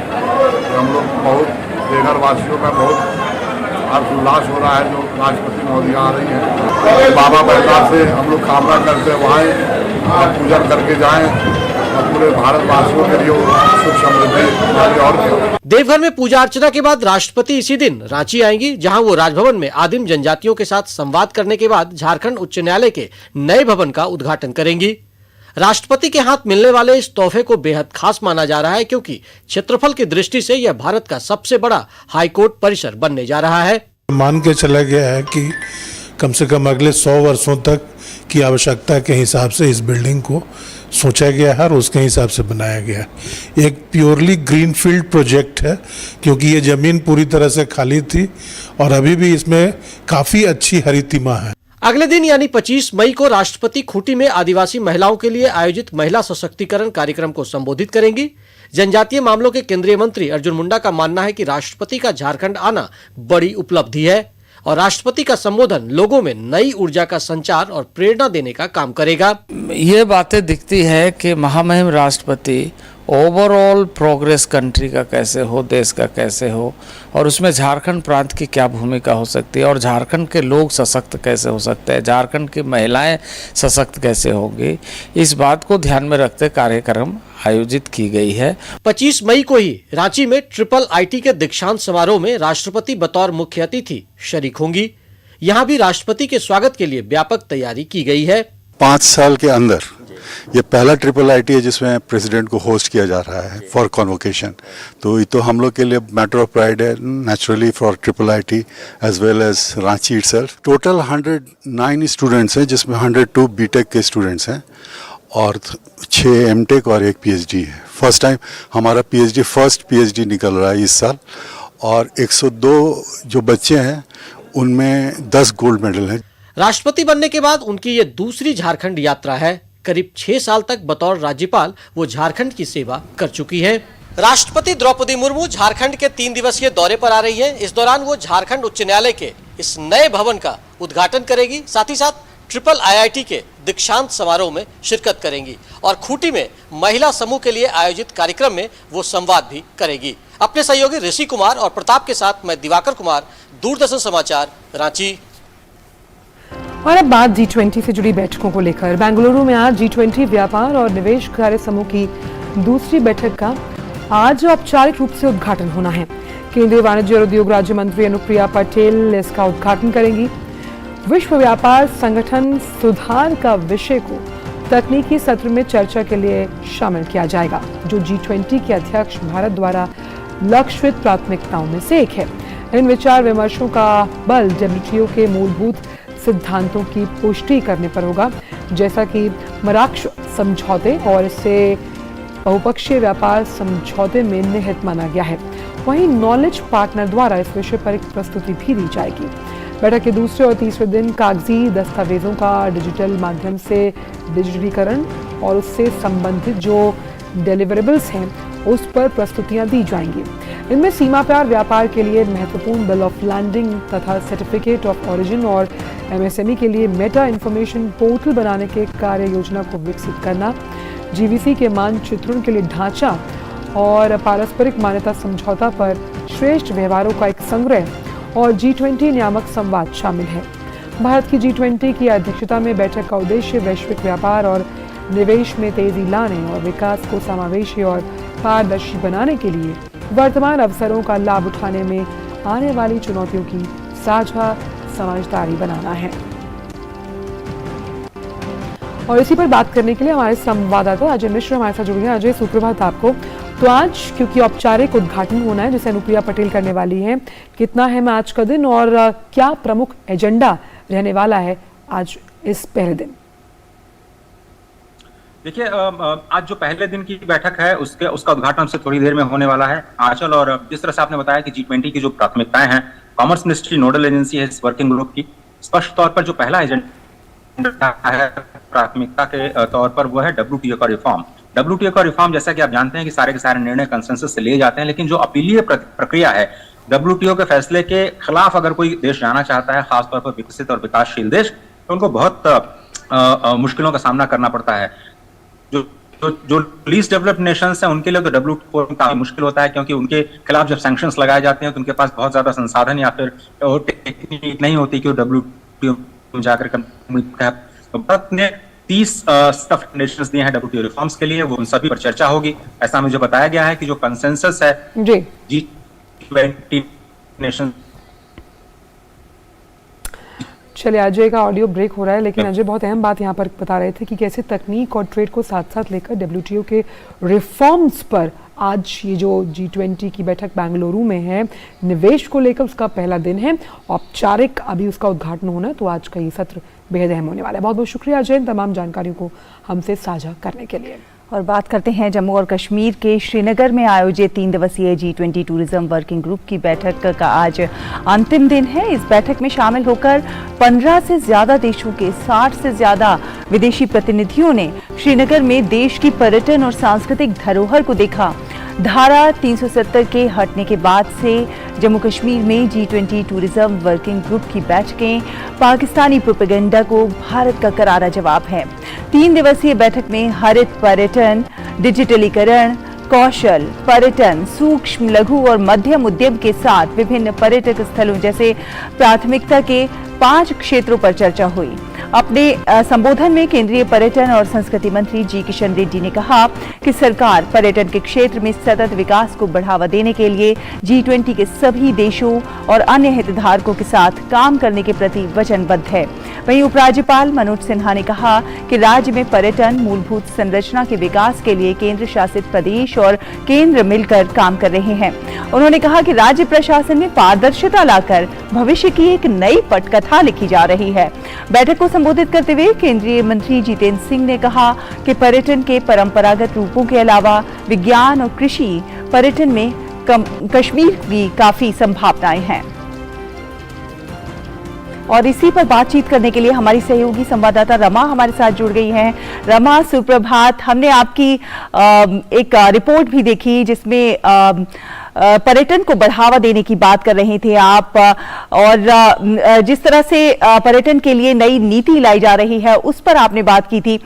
हम लोग बहुत देवघर वासियों का बहुत हर्षोल्लास हो रहा है जो राष्ट्रपति महोदय आ रही है। बाबा वैद्यनाथ से हम लोग कामना करते हैं वहाँ और पूजन करके जाएं और पूरे भारतवासियों के लिए सुख समृद्धि और। देवघर में पूजा अर्चना के बाद राष्ट्रपति इसी दिन रांची आएंगी, जहां वो राजभवन में आदिम जनजातियों के साथ संवाद करने के बाद झारखंड उच्च न्यायालय के नए भवन का उद्घाटन करेंगी। राष्ट्रपति के हाथ मिलने वाले इस तोहफे को बेहद खास माना जा रहा है, क्योंकि क्षेत्रफल की दृष्टि से यह भारत का सबसे बड़ा हाईकोर्ट परिसर बनने जा रहा है। मान के चला गया है कि कम से कम अगले 100 वर्षों तक की आवश्यकता के हिसाब से इस बिल्डिंग को सोचा गया है और उसके हिसाब से बनाया गया है। एक प्योरली ग्रीनफील्ड प्रोजेक्ट है, क्योंकि ये जमीन पूरी तरह से खाली थी और अभी भी इसमें काफी अच्छी हरितिमा है। अगले दिन यानी 25 मई को राष्ट्रपति खूंटी में आदिवासी महिलाओं के लिए आयोजित महिला सशक्तिकरण कार्यक्रम को संबोधित करेंगी। जनजातीय मामलों के केंद्रीय मंत्री अर्जुन मुंडा का मानना है कि राष्ट्रपति का झारखंड आना बड़ी उपलब्धि है और राष्ट्रपति का संबोधन लोगों में नई ऊर्जा का संचार और प्रेरणा देने का काम करेगा। ये बातें दिखती है कि महामहिम राष्ट्रपति ओवरऑल प्रोग्रेस कंट्री का कैसे हो, देश का कैसे हो, और उसमें झारखंड प्रांत की क्या भूमिका हो सकती है और झारखंड के लोग सशक्त कैसे हो सकते हैं, झारखंड की महिलाएं सशक्त कैसे होंगी, इस बात को ध्यान में रखते कार्यक्रम आयोजित की गई है। 25 मई को ही रांची में IIIT के दीक्षांत समारोह में राष्ट्रपति बतौर मुख्य अतिथि शरीक होंगी। यहाँ भी राष्ट्रपति के स्वागत के लिए व्यापक तैयारी की गई है। 5 साल के अंदर ये पहला IIIT है जिसमें प्रेसिडेंट को होस्ट किया जा रहा है फॉर कॉन्वोकेशन। तो ये तो हम लोग के लिए मैटर ऑफ प्राइड है naturally for IIIT as well as Ranchi itself. Total 109 students हैं, जिसमें 102 बीटेक के स्टूडेंट्स हैं और 6 एमटेक और 1 PhD है। फर्स्ट टाइम हमारा फर्स्ट PhD निकल रहा है इस साल और 102 जो बच्चे हैं उनमें 10 गोल्ड मेडल हैं। राष्ट्रपति बनने के बाद उनकी ये दूसरी झारखंड यात्रा है। करीब 6 साल तक बतौर राज्यपाल वो झारखंड की सेवा कर चुकी हैं। राष्ट्रपति द्रौपदी मुर्मू झारखंड के 3 दिवसीय दौरे पर आ रही हैं। इस दौरान वो झारखंड उच्च न्यायालय के इस नए भवन का उद्घाटन करेगी, साथ ही साथ IIIT के दीक्षांत समारोह में शिरकत करेंगी और खूंटी में महिला समूह के लिए आयोजित कार्यक्रम में वो संवाद भी करेगी। अपने सहयोगी ऋषि कुमार और प्रताप के साथ मैं दिवाकर कुमार, दूरदर्शन समाचार, रांची। और अब बात G20 से जुड़ी बैठकों को लेकर। बेंगलुरु में आज G20 व्यापार और निवेश कार्य समूह की दूसरी बैठक का आज औपचारिक रूप से उद्घाटन होना है। केंद्रीय वाणिज्य और उद्योग राज्य मंत्री अनुप्रिया पटेल इसका उद्घाटन करेंगी। विश्व व्यापार संगठन सुधार का विषय को तकनीकी सत्र में चर्चा के लिए शामिल किया जाएगा, जो G20 के अध्यक्ष भारत द्वारा लक्षित प्राथमिकताओं में से एक है। इन विचार विमर्शों का बल WTO के मूलभूत सिद्धांतों की पुष्टि करने पर होगा, जैसा कि मराकश समझौते और इससे बहुपक्षीय व्यापार समझौते में निहित माना गया है। वहीं नॉलेज पार्टनर द्वारा इस विषय पर एक प्रस्तुति भी दी जाएगी। बैठक के दूसरे और तीसरे दिन कागजी दस्तावेजों का डिजिटल माध्यम से डिजिटलीकरण और उससे संबंधित जो डिलीवरेबल्स हैं उस पर प्रस्तुतियां दी जाएंगी। इनमें सीमा पार व्यापार के लिए महत्वपूर्ण बिल ऑफ लैंडिंग तथा सर्टिफिकेट ऑफ ओरिजिन और MSME के लिए मेटा इंफॉर्मेशन पोर्टल बनाने के कार्य योजना को विकसित करना, GVC के मानचित्रण के लिए ढांचा और पारस्परिक मान्यता समझौता पर श्रेष्ठ व्यवहारों का एक संग्रह और G20 नियामक संवाद शामिल है। भारत की G20 की अध्यक्षता में बैठक का उद्देश्य वैश्विक व्यापार और निवेश में तेजी लाने और विकास को समावेशी और पारदर्शी बनाने के लिए वर्तमान अवसरों का लाभ उठाने में आने वाली चुनौतियों की साझा समझदारी बनाना है। और इसी पर बात करने के लिए हमारे संवाददाता अजय मिश्र हमारे साथ जुड़ गए। अजय, सुप्रभात आपको। तो आज क्योंकि औपचारिक उद्घाटन होना है जिसे अनुप्रिया पटेल करने वाली हैं, कितना है आज का दिन और क्या प्रमुख एजेंडा रहने वाला है आज इस पहले दिन? देखिए, आज जो पहले दिन की बैठक है उसका उद्घाटन हमसे थोड़ी देर में होने वाला है। आंचल, और जिस तरह से आपने बताया कि G20 की जो प्राथमिकताएं हैं, कॉमर्स मिनिस्ट्री नोडल एजेंसी है इस वर्किंग ग्रुप की। स्पष्ट तौर पर जो पहला एजेंडा है प्राथमिकता के तौर पर वो है WTO का रिफॉर्म। WTO का रिफॉर्म, जैसा कि आप जानते हैं कि सारे के सारे निर्णय कंसेंसस से लिए जाते हैं, लेकिन जो अपीलीय प्रक्रिया है, WTO के फैसले के खिलाफ अगर कोई देश जाना चाहता है, खासतौर पर विकसित और विकासशील देश, तो उनको बहुत मुश्किलों का सामना करना पड़ता है। जो लीस्ट डेवलप्ड नेशंस हैं उनके लिए तो WTO काफी मुश्किल होता है, क्योंकि उनके खिलाफ जब सैंक्शंस लगाए जाते हैं तो उनके पास बहुत ज्यादा संसाधन या फिर टेक्निक नहीं होती कि वो WTO जाकर भारत ने 30 स्टफ नेशंस दिए हैं WTO रिफॉर्म्स के लिए, वो उन सभी पर चर्चा होगी। ऐसा मुझे बताया गया है कि जो कंसेंसस है G20 नेशन। चलिए, अजय का ऑडियो ब्रेक हो रहा है, लेकिन अजय बहुत अहम बात यहाँ पर बता रहे थे कि कैसे तकनीक और ट्रेड को साथ साथ लेकर WTO के रिफॉर्म्स पर आज ये जो G20 की बैठक बेंगलुरु में है, निवेश को लेकर उसका पहला दिन है, औपचारिक अभी उसका उद्घाटन होना है, तो आज का ये सत्र बेहद अहम होने वाला है। बहुत बहुत शुक्रिया अजय तमाम जानकारियों को हमसे साझा करने के लिए। और बात करते हैं जम्मू और कश्मीर के श्रीनगर में आयोजित 3 दिवसीय G20 टूरिज्म वर्किंग ग्रुप की बैठक का आज अंतिम दिन है। इस बैठक में शामिल होकर 15 से ज्यादा देशों के 60 से ज्यादा विदेशी प्रतिनिधियों ने श्रीनगर में देश की पर्यटन और सांस्कृतिक धरोहर को देखा। धारा 370 के हटने के बाद से जम्मू कश्मीर में G20 टूरिज्म वर्किंग ग्रुप की बैठकें पाकिस्तानी प्रोपेगेंडा को भारत का करारा जवाब है। 3 दिवसीय बैठक में हरित पर्यटन, डिजिटलीकरण, कौशल पर्यटन, सूक्ष्म लघु और मध्यम उद्यम के साथ विभिन्न पर्यटक स्थलों जैसे प्राथमिकता के 5 क्षेत्रों पर चर्चा हुई। अपने संबोधन में केंद्रीय पर्यटन और संस्कृति मंत्री जी किशन रेड्डी ने कहा कि सरकार पर्यटन के क्षेत्र में सतत विकास को बढ़ावा देने के लिए G20 के सभी देशों और अन्य हितधारकों के साथ काम करने के प्रति वचनबद्ध है। वहीं उपराज्यपाल मनोज सिन्हा ने कहा कि राज्य में पर्यटन मूलभूत संरचना के विकास के लिए केंद्र शासित प्रदेश और केंद्र मिलकर काम कर रहे हैं। उन्होंने कहा कि राज्य प्रशासन में पारदर्शिता लाकर भविष्य की एक नई पटकथा लिखी जा रही है। बैठक को संबोधित करते हुए केंद्रीय मंत्री जितेंद्र सिंह ने कहा कि पर्यटन के परंपरागत रूपों के अलावा विज्ञान और कृषि पर्यटन में कश्मीर की काफी संभावनाएं हैं। और इसी पर बातचीत करने के लिए हमारी सहयोगी संवाददाता रमा हमारे साथ जुड़ गई हैं। रमा, सुप्रभात। हमने आपकी एक रिपोर्ट भी देखी जिसमें पर्यटन को बढ़ावा देने की बात कर रहे थे आप, और जिस तरह से पर्यटन के लिए नई नीति लाई जा रही है उस पर आपने बात की थी।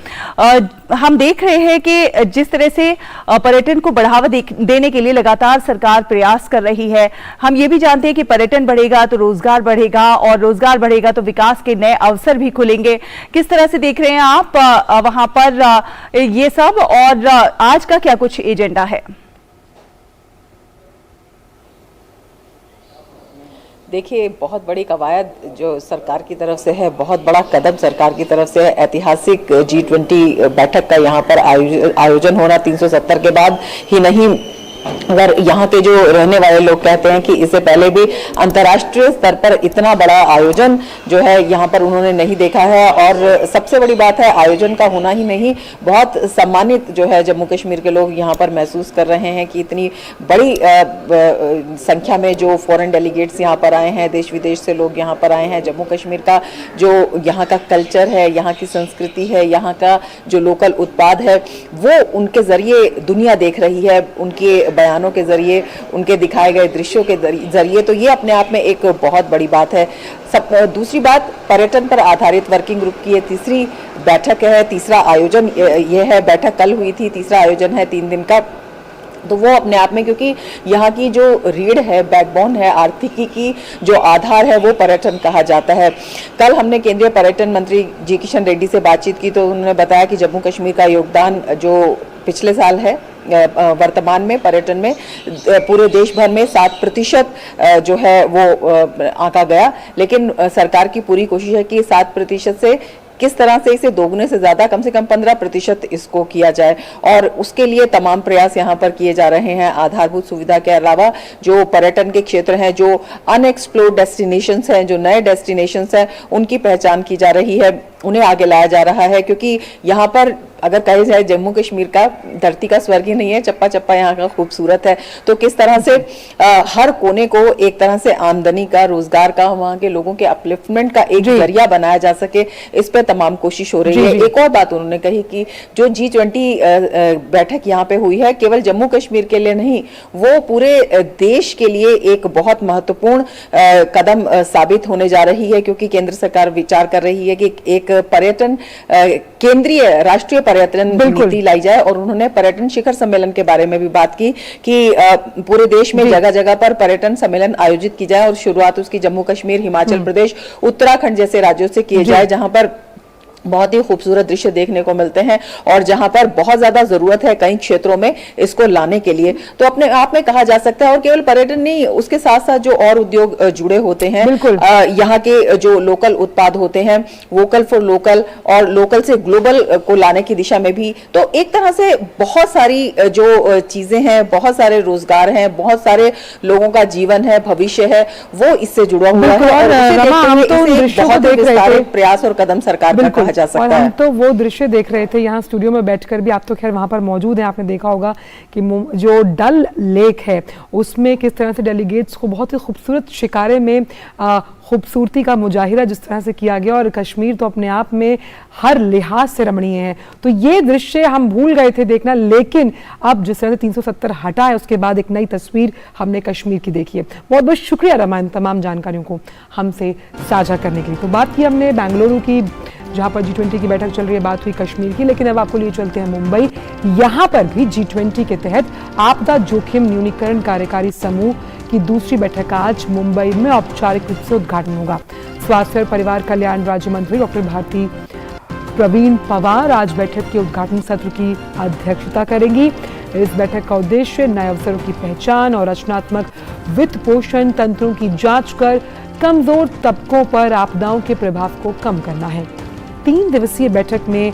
हम देख रहे हैं कि जिस तरह से पर्यटन को बढ़ावा देने के लिए लगातार सरकार प्रयास कर रही है। हम ये भी जानते हैं कि पर्यटन बढ़ेगा तो रोजगार बढ़ेगा, और रोजगार बढ़ेगा तो विकास के नए अवसर भी खुलेंगे। किस तरह से देख रहे हैं आप वहां पर ये सब, और आज का क्या कुछ एजेंडा है? देखिए, बहुत बड़ी कवायद जो सरकार की तरफ से है, बहुत बड़ा कदम सरकार की तरफ से है। ऐतिहासिक G20 बैठक का यहाँ पर आयोजन होना 370 के बाद ही नहीं, अगर यहाँ के जो रहने वाले लोग कहते हैं कि इससे पहले भी अंतर्राष्ट्रीय स्तर पर इतना बड़ा आयोजन जो है यहाँ पर उन्होंने नहीं देखा है। और सबसे बड़ी बात है, आयोजन का होना ही नहीं, बहुत सम्मानित जो है जम्मू कश्मीर के लोग यहाँ पर महसूस कर रहे हैं कि इतनी बड़ी संख्या में जो फॉरेन डेलीगेट्स यहाँ पर आए हैं, देश विदेश से लोग यहाँ पर आए हैं। जम्मू कश्मीर का जो यहाँ का कल्चर है, यहाँ की संस्कृति है, यहाँ का जो लोकल उत्पाद है, वो उनके जरिए दुनिया देख रही है, उनके बयानों के जरिए, उनके दिखाए गए दृश्यों के जरिए। तो ये अपने आप में एक बहुत बड़ी बात है। दूसरी बात, पर्यटन पर आधारित वर्किंग ग्रुप की ये तीसरी बैठक है, तीसरा आयोजन ये है। बैठक कल हुई थी, तीसरा आयोजन है 3 दिन का। तो वो अपने आप में, क्योंकि यहाँ की जो रीढ़ है, बैकबोन है, आर्थिकी की जो आधार है, वो पर्यटन कहा जाता है। कल हमने केंद्रीय पर्यटन मंत्री जी किशन रेड्डी से बातचीत की, तो उन्होंने बताया कि जम्मू कश्मीर का योगदान जो पिछले साल है, वर्तमान में पर्यटन में पूरे देश भर में 7% जो है वो आंका गया। लेकिन सरकार की पूरी कोशिश है कि 7% से किस तरह से इसे दोगुने से ज्यादा, कम से कम 15% इसको किया जाए, और उसके लिए तमाम प्रयास यहाँ पर किए जा रहे हैं। आधारभूत सुविधा के अलावा जो पर्यटन के क्षेत्र हैं, जो अनएक्सप्लोर्ड डेस्टिनेशंस हैं, जो नए डेस्टिनेशंस हैं, उनकी पहचान की जा रही है, उन्हें आगे लाया जा रहा है। क्योंकि यहाँ पर अगर कहे जाए जम्मू कश्मीर का धरती का स्वर्ग ही नहीं है, चप्पा चप्पा यहाँ का खूबसूरत है। तो किस तरह से हर कोने को एक तरह से आमदनी का, रोजगार का, वहाँ के लोगों के अपलिफ्टमेंट का एक जरिया बनाया जा सके, इस पे तमाम कोशिश हो रही है। एक और बात उन्होंने कही कि जो G20 बैठक यहाँ पे हुई है, केवल जम्मू कश्मीर के लिए नहीं, वो पूरे देश के लिए एक बहुत महत्वपूर्ण कदम साबित होने जा रही है। क्योंकि केंद्र सरकार विचार कर रही है कि एक पर्यटन केंद्रीय राष्ट्रीय पर्यटन नीति लाई जाए, और उन्होंने पर्यटन शिखर सम्मेलन के बारे में भी बात की कि पूरे देश में जगह जगह पर पर्यटन सम्मेलन आयोजित की जाए, और शुरुआत उसकी जम्मू कश्मीर, हिमाचल प्रदेश, उत्तराखंड जैसे राज्यों से किए जाए, जहां पर बहुत ही खूबसूरत दृश्य देखने को मिलते हैं, और जहां पर बहुत ज्यादा जरूरत है कई क्षेत्रों में इसको लाने के लिए। तो अपने आप में कहा जा सकता है, और केवल पर्यटन नहीं, उसके साथ साथ जो और उद्योग जुड़े होते हैं, यहाँ के जो लोकल उत्पाद होते हैं, वोकल फॉर लोकल, और लोकल से ग्लोबल को लाने की दिशा में भी। तो एक तरह से बहुत सारी जो चीजें हैं, बहुत सारे रोजगार हैं, बहुत सारे लोगों का जीवन है, भविष्य है, वो इससे जुड़ा हुआ है, और बहुत विस्तारित प्रयास और कदम सरकार का जा सकता और हम तो वो दृश्य देख रहे थे यहाँ स्टूडियो में बैठकर भी। आप तो खैर वहां पर मौजूद हैं, आपने देखा होगा कि जो डल लेक है उसमें किस तरह से डेलीगेट्स को बहुत ही खूबसूरत शिकारे में खूबसूरती का मुजाहिरा जिस तरह से किया गया, और कश्मीर तो अपने आप में हर लिहाज से रमणीय है। तो ये दृश्य हम भूल गए थे देखना, लेकिन अब जिस तरह से 370 हटा है, उसके बाद एक नई तस्वीर हमने कश्मीर की देखी है। बहुत बहुत शुक्रिया रमा, तमाम जानकारियों को हमसे साझा करने के लिए। तो बात की हमने बेंगलुरु की, जहां पर G20 की बैठक चल रही है, बात हुई कश्मीर की, लेकिन अब आपको लिए चलते हैं मुंबई। यहां पर भी G20 के तहत आपदा जोखिम न्यूनीकरण कार्यकारी समूह की दूसरी बैठक आज मुंबई में औपचारिक रूप से उद्घाटन होगा। स्वास्थ्य और परिवार कल्याण राज्य मंत्री डॉक्टर भारती प्रवीण पवार आज बैठक के उद्घाटन सत्र की अध्यक्षता करेंगी। इस बैठक का उद्देश्य नए अवसरों की पहचान और रचनात्मक वित्त पोषण तंत्रों की जांच कर कमजोर तबकों पर आपदाओं के प्रभाव को कम करना है। 3 दिवसीय बैठक में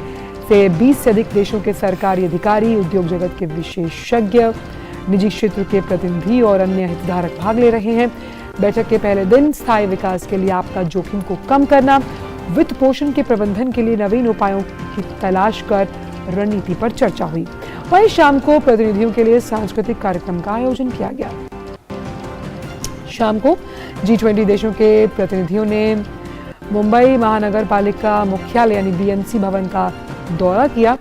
से 20 से अधिक देशों के सरकारी अधिकारी, उद्योग जगत के विशेषज्ञ, निजी क्षेत्र के प्रतिनिधि और अन्य हितधारक भाग ले रहे हैं। बैठक के पहले दिन स्थायी विकास के लिए आपदा जोखिम को कम करना, वित्त पोषण के प्रबंधन के लिए नवीन उपायों की तलाश कर रणनीति पर चर्चा हुई। वहीं शाम को प्रतिनिधियों के लिए सांस्कृतिक कार्यक्रम का आयोजन किया गया। शाम को G20 देशों के प्रतिनिधियों ने मुंबई महानगर पालिका मुख्यालय यानी BMC भवन का दौरा किया,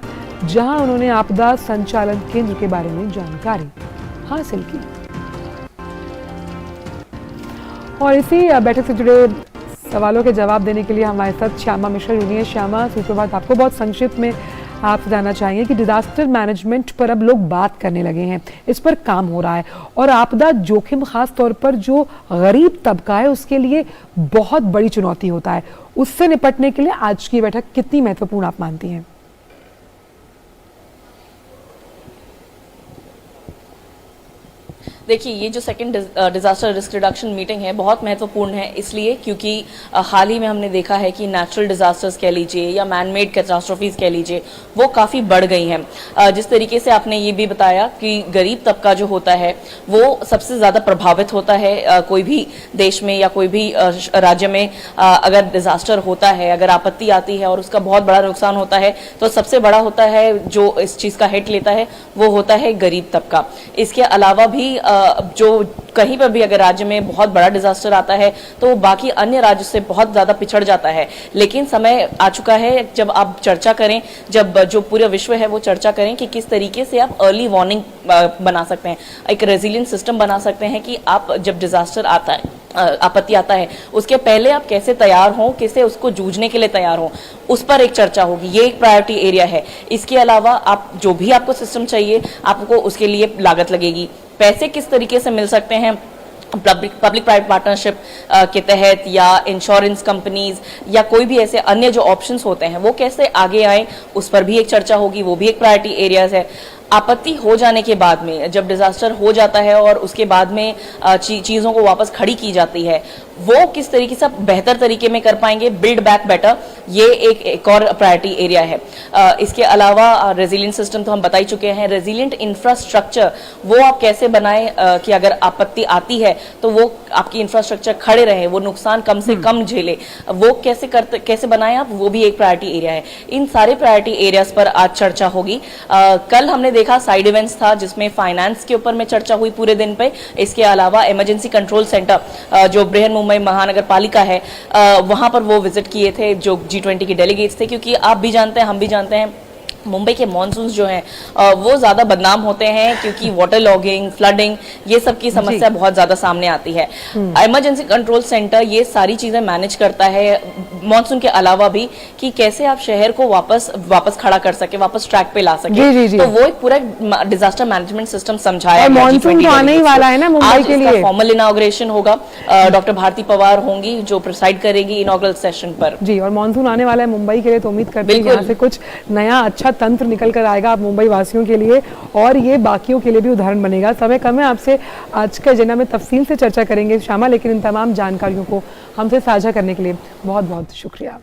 जहां उन्होंने आपदा संचालन केंद्र के बारे में जानकारी हासिल की। और इसी बैठक से जुड़े सवालों के जवाब देने के लिए हमारे साथ श्यामा मिश्रा जुड़ी हैं। श्यामा, सुप्रभात। आपको बहुत संक्षिप्त में आप जानना चाहेंगे कि डिजास्टर मैनेजमेंट पर अब लोग बात करने लगे हैं, इस पर काम हो रहा है और आपदा जोखिम खास तौर पर जो गरीब तबका है उसके लिए बहुत बड़ी चुनौती होता है। उससे निपटने के लिए आज की बैठक कितनी महत्वपूर्ण आप मानती हैं? देखिए, ये जो second disaster risk reduction meeting है बहुत महत्वपूर्ण है, इसलिए क्योंकि हाल ही में हमने देखा है कि नेचुरल डिजास्टर्स कह लीजिए या मैन मेड कैटास्ट्रोफीज कह लीजिए वो काफ़ी बढ़ गई हैं। जिस तरीके से आपने ये भी बताया कि गरीब तबका जो होता है वो सबसे ज़्यादा प्रभावित होता है। कोई भी देश में या कोई भी राज्य में अगर डिजास्टर होता है, अगर आपत्ति आती है और उसका बहुत बड़ा नुकसान होता है तो सबसे बड़ा होता है जो इस चीज़ का हिट लेता है वो होता है गरीब तबका। इसके अलावा भी जो कहीं पर भी अगर राज्य में बहुत बड़ा डिजास्टर आता है तो वो बाकी अन्य राज्य से बहुत ज़्यादा पिछड़ जाता है। लेकिन समय आ चुका है जब आप चर्चा करें, जब जो पूरा विश्व है वो चर्चा करें कि किस तरीके से आप अर्ली वार्निंग बना सकते हैं, एक रेजिलियंट सिस्टम बना सकते हैं कि आप जब डिजास्टर आता है, आपत्ति आता है, उसके पहले आप कैसे तैयार हों, कैसे उसको जूझने के लिए तैयार हों, उस पर एक चर्चा होगी। ये एक प्रायोरिटी एरिया है। इसके अलावा आप जो भी आपको सिस्टम चाहिए आपको उसके लिए लागत लगेगी। पैसे किस तरीके से मिल सकते हैं पब्लिक प्राइवेट पार्टनरशिप के तहत या इंश्योरेंस कंपनीज या कोई भी ऐसे अन्य जो ऑप्शंस होते हैं वो कैसे आगे आए, उस पर भी एक चर्चा होगी। वो भी एक प्रायोरिटी एरियाज है। आपत्ति हो जाने के बाद में जब डिजास्टर हो जाता है और उसके बाद में चीज़ों को वापस खड़ी की जाती है वो किस तरीके से बेहतर तरीके में कर पाएंगे, बिल्ड बैक बेटर, ये एक और प्रायोरिटी एरिया है। इसके अलावा रेजिलिएंट सिस्टम तो हम बता ही चुके हैं। रेजिलिएंट इंफ्रास्ट्रक्चर वो आप कैसे बनाएं कि अगर आपत्ति आती है तो वो आपकी इंफ्रास्ट्रक्चर खड़े रहे, वो नुकसान कम से कम झेले, वो कैसे बनाएं आप, वो भी एक प्रायोरिटी एरिया है। इन सारे प्रायोरिटी एरियाज पर आज चर्चा होगी। कल हमने देखा साइड इवेंट्स था जिसमें फाइनेंस के ऊपर में चर्चा हुई पूरे दिन पे। इसके अलावा इमरजेंसी कंट्रोल सेंटर जो बृहन मुंबई महानगर पालिका है वहां पर वो विजिट किए थे जो G20 के डेलीगेट्स थे, क्योंकि आप भी जानते हैं हम भी जानते हैं मुंबई के मॉनसून्स जो हैं वो ज़्यादा बदनाम होते हैं क्योंकि वाटर लॉगिंग, फ्लडिंग, ये सब की समस्या बहुत ज़्यादा सामने आती है। इमरजेंसी कंट्रोल सेंटर ये सारी चीज़ें मैनेज करता है मॉनसून के अलावा भी कि कैसे आप शहर को वापस खड़ा कर सके, वापस ट्रैक पे ला सके। तो वो एक पूरा डिजास्टर मैनेजमेंट सिस्टम समझाया। मॉनसून तो आने ही वाला है ना मुंबई के लिए। फॉर्मल इनॉग्रेशन होगा, डॉक्टर भारती पवार होंगी जो प्रिसाइड करेगी इनॉग्रल सेशन पर। जी, और मॉनसून आने वाला है मुंबई के लिए, तो उम्मीद करते हैं यहाँ से कुछ नया अच्छा तंत्र निकल कर आएगा आप मुंबई वासियों के लिए और ये बाकियों के लिए भी उदाहरण बनेगा। समय कम है, आपसे आज के एजेंडा में तफसील से चर्चा करेंगे श्यामा, लेकिन इन तमाम जानकारियों को हमसे साझा करने के लिए बहुत बहुत शुक्रिया।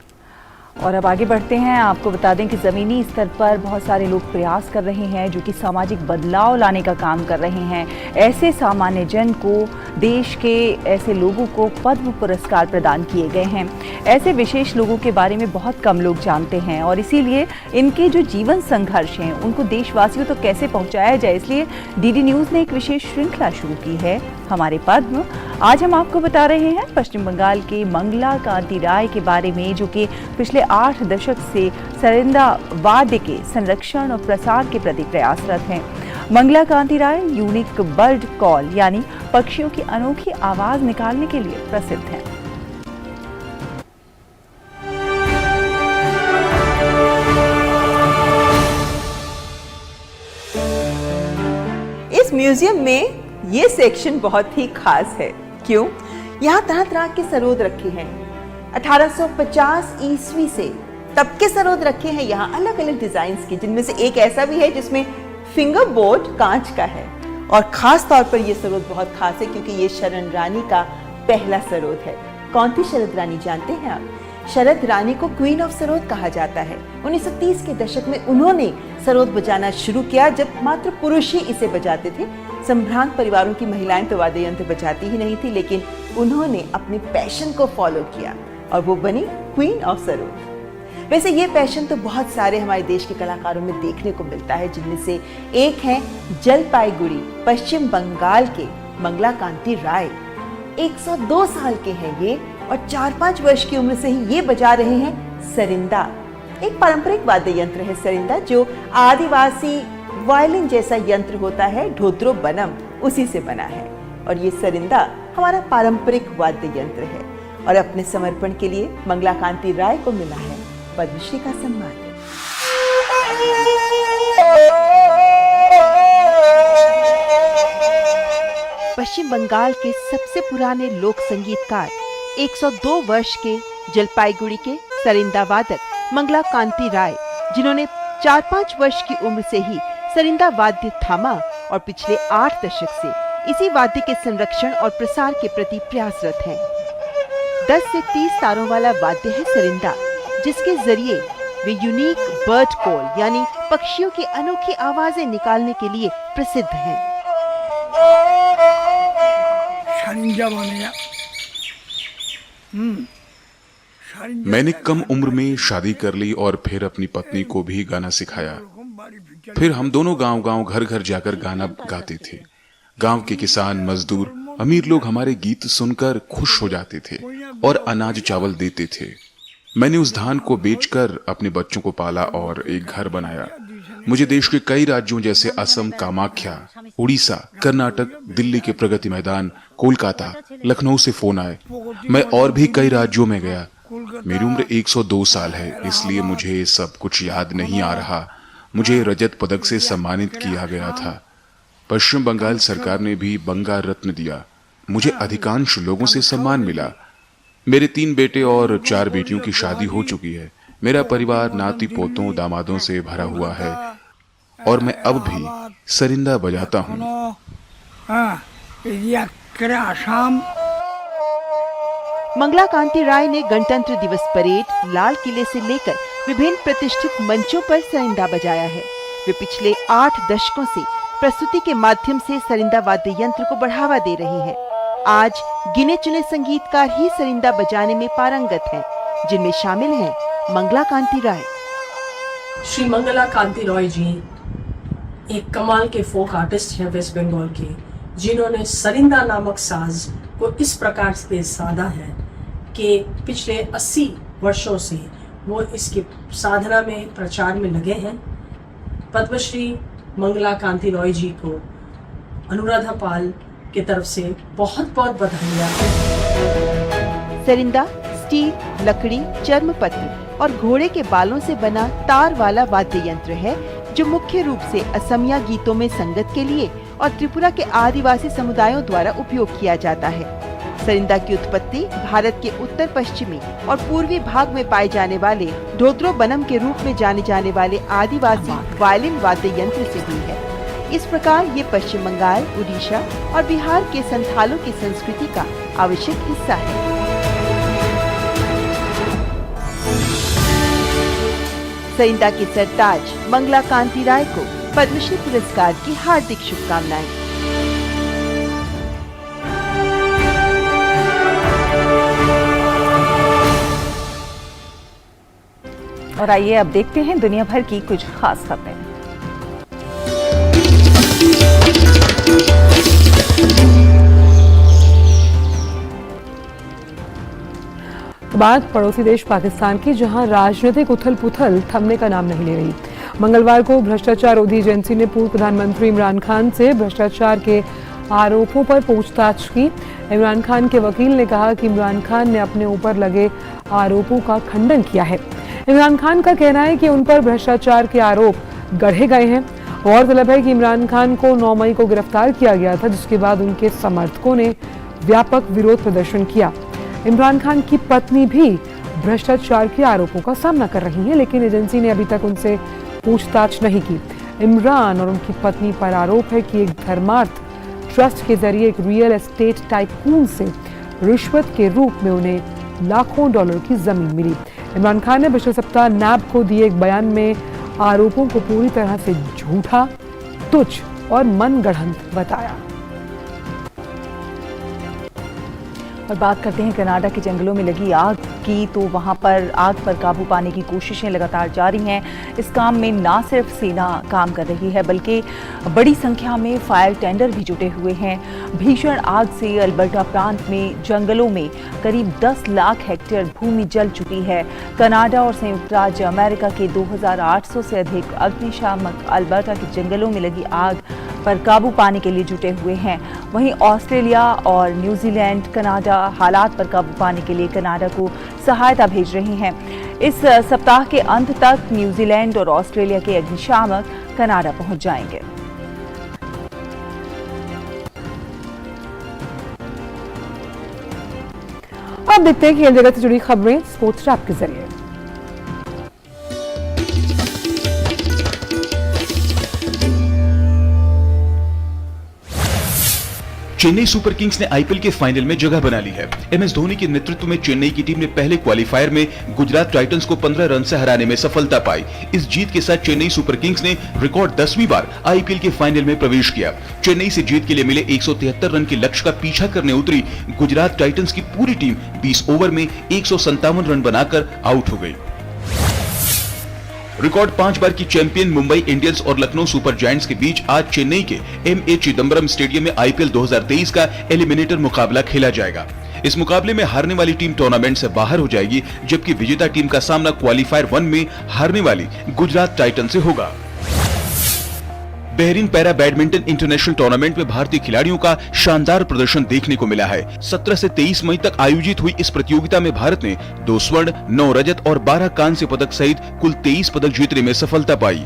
और अब आगे बढ़ते हैं। आपको बता दें कि ज़मीनी स्तर पर बहुत सारे लोग प्रयास कर रहे हैं जो कि सामाजिक बदलाव लाने का काम कर रहे हैं। ऐसे सामान्य जन को, देश के ऐसे लोगों को पद्म पुरस्कार प्रदान किए गए हैं। ऐसे विशेष लोगों के बारे में बहुत कम लोग जानते हैं और इसीलिए इनके जो जीवन संघर्ष हैं उनको देशवासियों तक कैसे पहुँचाया जाए, इसलिए DD न्यूज़ ने एक विशेष श्रृंखला शुरू की है, हमारे पद्म। आज हम आपको बता रहे हैं पश्चिम बंगाल के मंगला कांति राय के बारे में, जो कि पिछले 8 दशक से सरिंदा वाद्य के संरक्षण और प्रसार के प्रति प्रयासरत हैं। मंगला कांति राय यूनिक बर्ड कॉल यानी पक्षियों की अनोखी आवाज निकालने के लिए प्रसिद्ध हैं। इस म्यूजियम में ये सेक्शन बहुत ही खास है। क्यों? यहाँ तरह तरह के सरोद रखे हैं। 1850 ईस्वी से तब के सरोद रखे हैं यहाँ अलग अलग डिजाइन्स के, जिनमें से एक ऐसा भी है जिसमें फिंगर बोर्ड कांच का है। और खास तौर पर यह सरोद बहुत खास है क्योंकि ये शरण रानी का पहला सरोद है। कौन थी शरद रानी जानते हैं आप? शरद रानी को क्वीन ऑफ सरोद कहा जाता है। 1930 के दशक में उन्होंने सरोद बजाना शुरू किया जब मात्र पुरुष ही इसे बजाते थे। संभ्रांत परिवारों की महिलाएं तो वाद्य यंत्र बजाती ही नहीं थी, लेकिन उन्होंने अपने पैशन को फॉलो किया और वो बनी क्वीन ऑफ सरोद। वैसे ये पैशन तो बहुत सारे हमारे देश के कलाकारों में देखने को मिलता है, जिनमें से एक है जलपाईगुड़ी पश्चिम बंगाल के मंगला कांति राय। 102 साल के हैं ये और 4-5 वर्ष की उम्र से ही ये बजा रहे हैं सरिंदा। एक पारंपरिक वाद्य यंत्र है सरिंदा, जो आदिवासी वायलिन जैसा यंत्र होता है, ढोद्रो बनम, उसी से बना है। और ये सरिंदा हमारा पारंपरिक वाद्य यंत्र है और अपने समर्पण के लिए मंगला कांति राय को मिला है पद्मश्री का सम्मान। पश्चिम बंगाल के सबसे पुराने लोक संगीतकार 102 वर्ष के जलपाईगुड़ी के सरिंदा वादक मंगला कांति राय, जिन्होंने 4-5 वर्ष की उम्र से ही सरिंदा वाद्य थामा और पिछले 8 दशक से इसी वाद्य के संरक्षण और प्रसार के प्रति प्रयासरत हैं। 10 से 30 तारों वाला वाद्य है सरिंदा, जिसके जरिए वे यूनिक बर्ड कॉल यानी पक्षियों की अनोखी आवाजें निकालने के लिए प्रसिद्ध हैं। मैंने कम उम्र में शादी कर ली और फिर अपनी पत्नी को भी गाना सिखाया। फिर हम दोनों गांव-गांव घर-घर जाकर गाना गाते थे। गांव के किसान, मजदूर, अमीर लोग हमारे गीत सुनकर खुश हो जाते थे और अनाज चावल देते थे। मैंने उस धान को बेचकर अपने बच्चों को पाला और एक घर बनाया। मुझे देश के कई राज्यों जैसे असम, कामाख्या, उड़ीसा, कर्नाटक, दिल्ली के प्रगति मैदान, कोलकाता, लखनऊ से फोन आए। मैं और भी कई राज्यों में गया। मेरी उम्र 102 साल है, इसलिए मुझे सब कुछ याद नहीं आ रहा। मुझे रजत पदक से सम्मानित किया गया था। पश्चिम बंगाल सरकार ने भी बंगा रत्न दिया। मुझे अधिकांश लोगों से सम्मान मिला। मेरे 3 बेटे और 4 बेटियों की शादी हो चुकी है। मेरा परिवार नाती पोतों दामादों से भरा हुआ है और मैं अब भी सरिंदा बजाता हूँ। मंगला कांति राय ने गणतंत्र दिवस परेड, लाल किले से लेकर विभिन्न प्रतिष्ठित मंचों पर सरिंदा बजाया है। वे पिछले 8 दशकों से प्रस्तुति के माध्यम से सरिंदा वाद्य यंत्र को बढ़ावा दे रही हैं। आज गिने चुने संगीतकार ही सरिंदा बजाने में पारंगत हैं, जिनमें शामिल हैं मंगला कांति राय। श्री मंगला कांति रॉय जी एक कमाल के फोक आर्टिस्ट हैं वेस्ट बंगाल के, जिन्होंने सरिंदा नामक साज को इस प्रकार से साधा है कि पिछले 80 वर्षों से वो इसके साधना में प्रचार में लगे हैं। पद्मश्री मंगला कांति रॉय जी को अनुराधा पाल की तरफ से बहुत बहुत बधाइयाँ। सरिंदा स्टील, लकड़ी, चर्मपत्र और घोड़े के बालों से बना तार वाला वाद्य यंत्र है, जो मुख्य रूप से असमिया गीतों में संगत के लिए और त्रिपुरा के आदिवासी समुदायों द्वारा उपयोग किया जाता है। सरिंदा की उत्पत्ति भारत के उत्तर पश्चिमी और पूर्वी भाग में पाए जाने वाले ढोद्रो बनम के रूप में जाने जाने वाले आदिवासी वायलिन वाद्य यंत्र से हुई है। इस प्रकार ये पश्चिम बंगाल, उड़ीसा और बिहार के संथालों की संस्कृति का आवश्यक हिस्सा है। सरिंदा के सरताज मंगला कांति राय को पद्मश्री पुरस्कार की हार्दिक शुभकामनाएं। और आइए अब देखते हैं दुनिया भर की कुछ खास खबरें। बात पड़ोसी देश पाकिस्तान की, जहां राजनीतिक उथल-पुथल थमने का नाम नहीं ले रही। मंगलवार को भ्रष्टाचार रोधी एजेंसी ने पूर्व प्रधानमंत्री इमरान खान से भ्रष्टाचार के आरोपों पर पूछताछ की। इमरान खान के वकील ने कहा कि इमरान खान ने अपने ऊपर लगे आरोपों का खंडन किया है। इमरान खान का कहना है कि उन पर भ्रष्टाचार के आरोप गढ़े गए हैं। गौरतलब है कि इमरान खान को 9 मई को गिरफ्तार किया गया था, जिसके बाद उनके समर्थकों ने व्यापक विरोध प्रदर्शन किया। इमरान खान की पत्नी भी भ्रष्टाचार के आरोपों का सामना कर रही है, लेकिन एजेंसी ने अभी तक उनसे पूछताछ नहीं की। इमरान और उनकी पत्नी पर आरोप है कि एक धर्मार्थ ट्रस्ट के जरिए एक रियल एस्टेट टाइकून से रिश्वत के रूप में उन्हें लाखों डॉलर की जमीन मिली। इमरान खान ने पिछले सप्ताह नैब को दिए एक बयान में आरोपों को पूरी तरह से झूठा, तुच्छ और मनगढ़ंत बताया। और बात करते हैं कनाडा के जंगलों में लगी आग की, तो वहां पर आग पर काबू पाने की कोशिशें लगातार जारी हैं। इस काम में ना सिर्फ सेना काम कर रही है, बल्कि बड़ी संख्या में फायर टेंडर भी जुटे हुए हैं। भीषण आग से अल्बर्टा प्रांत में जंगलों में करीब 10 लाख हेक्टेयर भूमि जल चुकी है। कनाडा और संयुक्त राज्य अमेरिका के 2800 से अधिक अग्निशामक अल्बर्टा के जंगलों में लगी आग पर काबू पाने के लिए जुटे हुए हैं। वहीं ऑस्ट्रेलिया और न्यूजीलैंड, कनाडा हालात पर काबू पाने के लिए कनाडा को सहायता भेज रहे हैं। इस सप्ताह के अंत तक न्यूजीलैंड और ऑस्ट्रेलिया के अग्निशामक कनाडा पहुंच जाएंगे। अब देखते हैं कि खेल जगत से जुड़ी खबरें स्पोर्ट्स रैप के जरिए। चेन्नई सुपर किंग्स ने आईपीएल के फाइनल में जगह बना ली है। एमएस धोनी के नेतृत्व में चेन्नई की टीम ने पहले क्वालीफायर में गुजरात टाइटंस को 15 रन से हराने में सफलता पाई। इस जीत के साथ चेन्नई सुपर किंग्स ने रिकॉर्ड 10वीं बार आईपीएल के फाइनल में प्रवेश किया। चेन्नई से जीत के लिए मिले 173 रन के लक्ष्य का पीछा करने उतरी गुजरात टाइटंस की पूरी टीम 20 ओवर में 157 रन बनाकर आउट हो गई। रिकॉर्ड 5 बार की चैंपियन मुंबई इंडियंस और लखनऊ सुपर जायंट्स के बीच आज चेन्नई के एमए चिदंबरम स्टेडियम में आईपीएल 2023 का एलिमिनेटर मुकाबला खेला जाएगा। इस मुकाबले में हारने वाली टीम टूर्नामेंट से बाहर हो जाएगी, जबकि विजेता टीम का सामना क्वालीफायर 1 में हारने वाली गुजरात टाइटन से होगा। Bahrain para badminton international tournament में भारतीय खिलाड़ियों का शानदार प्रदर्शन देखने को मिला है। 17 से 23 मई तक आयोजित हुई इस प्रतियोगिता में भारत ने 2 स्वर्ण, 9 रजत और 12 कांस्य पदक सहित कुल 23 पदक जीतने में सफलता पाई।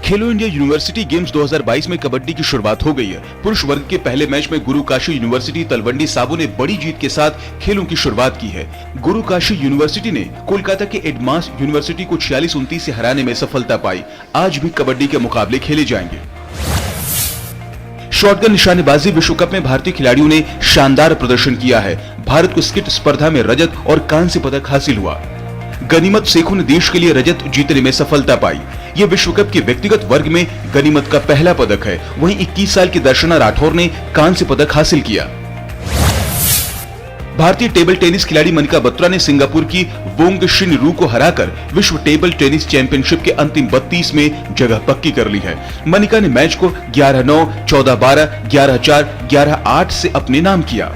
खेलो इंडिया यूनिवर्सिटी गेम्स 2022 में कबड्डी की शुरुआत हो गई है। पुरुष वर्ग के पहले मैच में गुरु काशी यूनिवर्सिटी तलवंडी साबो ने बड़ी जीत के साथ खेलों की शुरुआत की है। गुरु काशी यूनिवर्सिटी ने कोलकाता के एडमास यूनिवर्सिटी को 46-29 से हराने में सफलता पाई। आज भी कबड्डी के मुकाबले खेले जाएंगे। शॉटगन निशानेबाजी विश्व कप में भारतीय खिलाड़ियों ने शानदार प्रदर्शन किया है। भारत को स्किट स्पर्धा में रजत और कांस्य पदक हासिल हुआ। गनीमत सेखों ने देश के लिए रजत जीतने में सफलता पाई। ये विश्व कप के व्यक्तिगत वर्ग में गनीमत का पहला पदक है। वहीं 21 साल की दर्शना राठौर ने कांस्य पदक हासिल किया। भारतीय टेबल टेनिस खिलाड़ी मनिका बत्रा ने सिंगापुर की वोंग शिन रू को हराकर विश्व टेबल टेनिस चैंपियनशिप के अंतिम 32 में जगह पक्की कर ली है। मनिका ने मैच को 11-9, 14-12, 11-4, 11-8 से अपने नाम किया।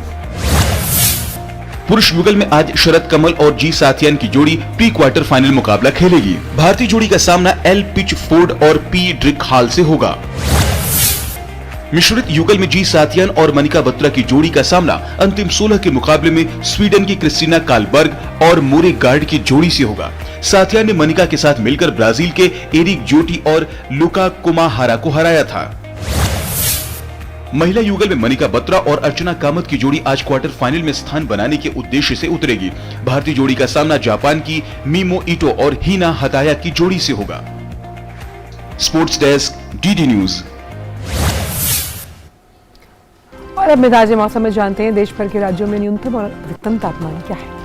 पुरुष युगल में आज शरद कमल और जी साथियान की जोड़ी प्री क्वार्टर फाइनल मुकाबला खेलेगी। भारतीय जोड़ी का सामना एल पिच फोर्ड और पी ड्रिक हाल से होगा। मिश्रित युगल में जी साथियान और मनिका बत्रा की जोड़ी का सामना अंतिम 16 के मुकाबले में स्वीडन की क्रिस्टीना कालबर्ग और मोरे गार्ड की जोड़ी से होगा। साथियान ने मनिका के साथ मिलकर ब्राजील के एरिक जोटी और लुका कुमाहारा को हराया था। महिला युगल में मनिका बत्रा और अर्चना कामत की जोड़ी आज क्वार्टर फाइनल में स्थान बनाने के उद्देश्य से उतरेगी। भारतीय जोड़ी का सामना जापान की मीमो इटो और हिना हताया की जोड़ी से होगा। Sports desk, DD news. और अब मिजाज मौसम में जानते हैं देश भर के राज्यों में न्यूनतम और अधिकतम तापमान क्या है।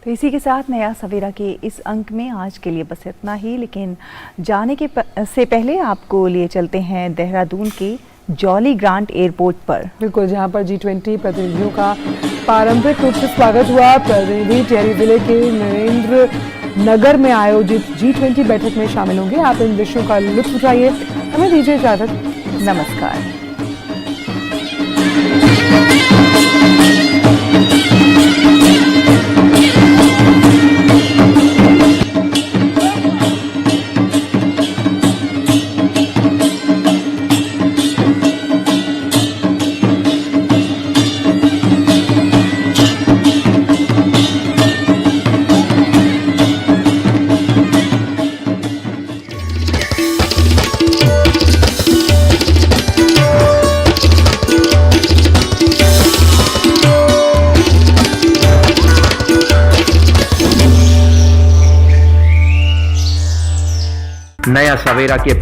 तो इसी के साथ नया सवेरा के इस अंक में आज के लिए बस इतना ही, लेकिन जाने के से पहले आपको लिए चलते हैं देहरादून की जॉली ग्रांट एयरपोर्ट पर। बिल्कुल, जहां पर G20 प्रतिनिधियों का पारंपरिक रूप से स्वागत हुआ। प्रतिनिधि टिहरी जिले के नरेंद्र नगर में आयोजित G20 बैठक में शामिल होंगे। आप इन विषयों का लुत्फ उठाइए। हमें दीजिए इजाजत, नमस्कार। नया सवेरा के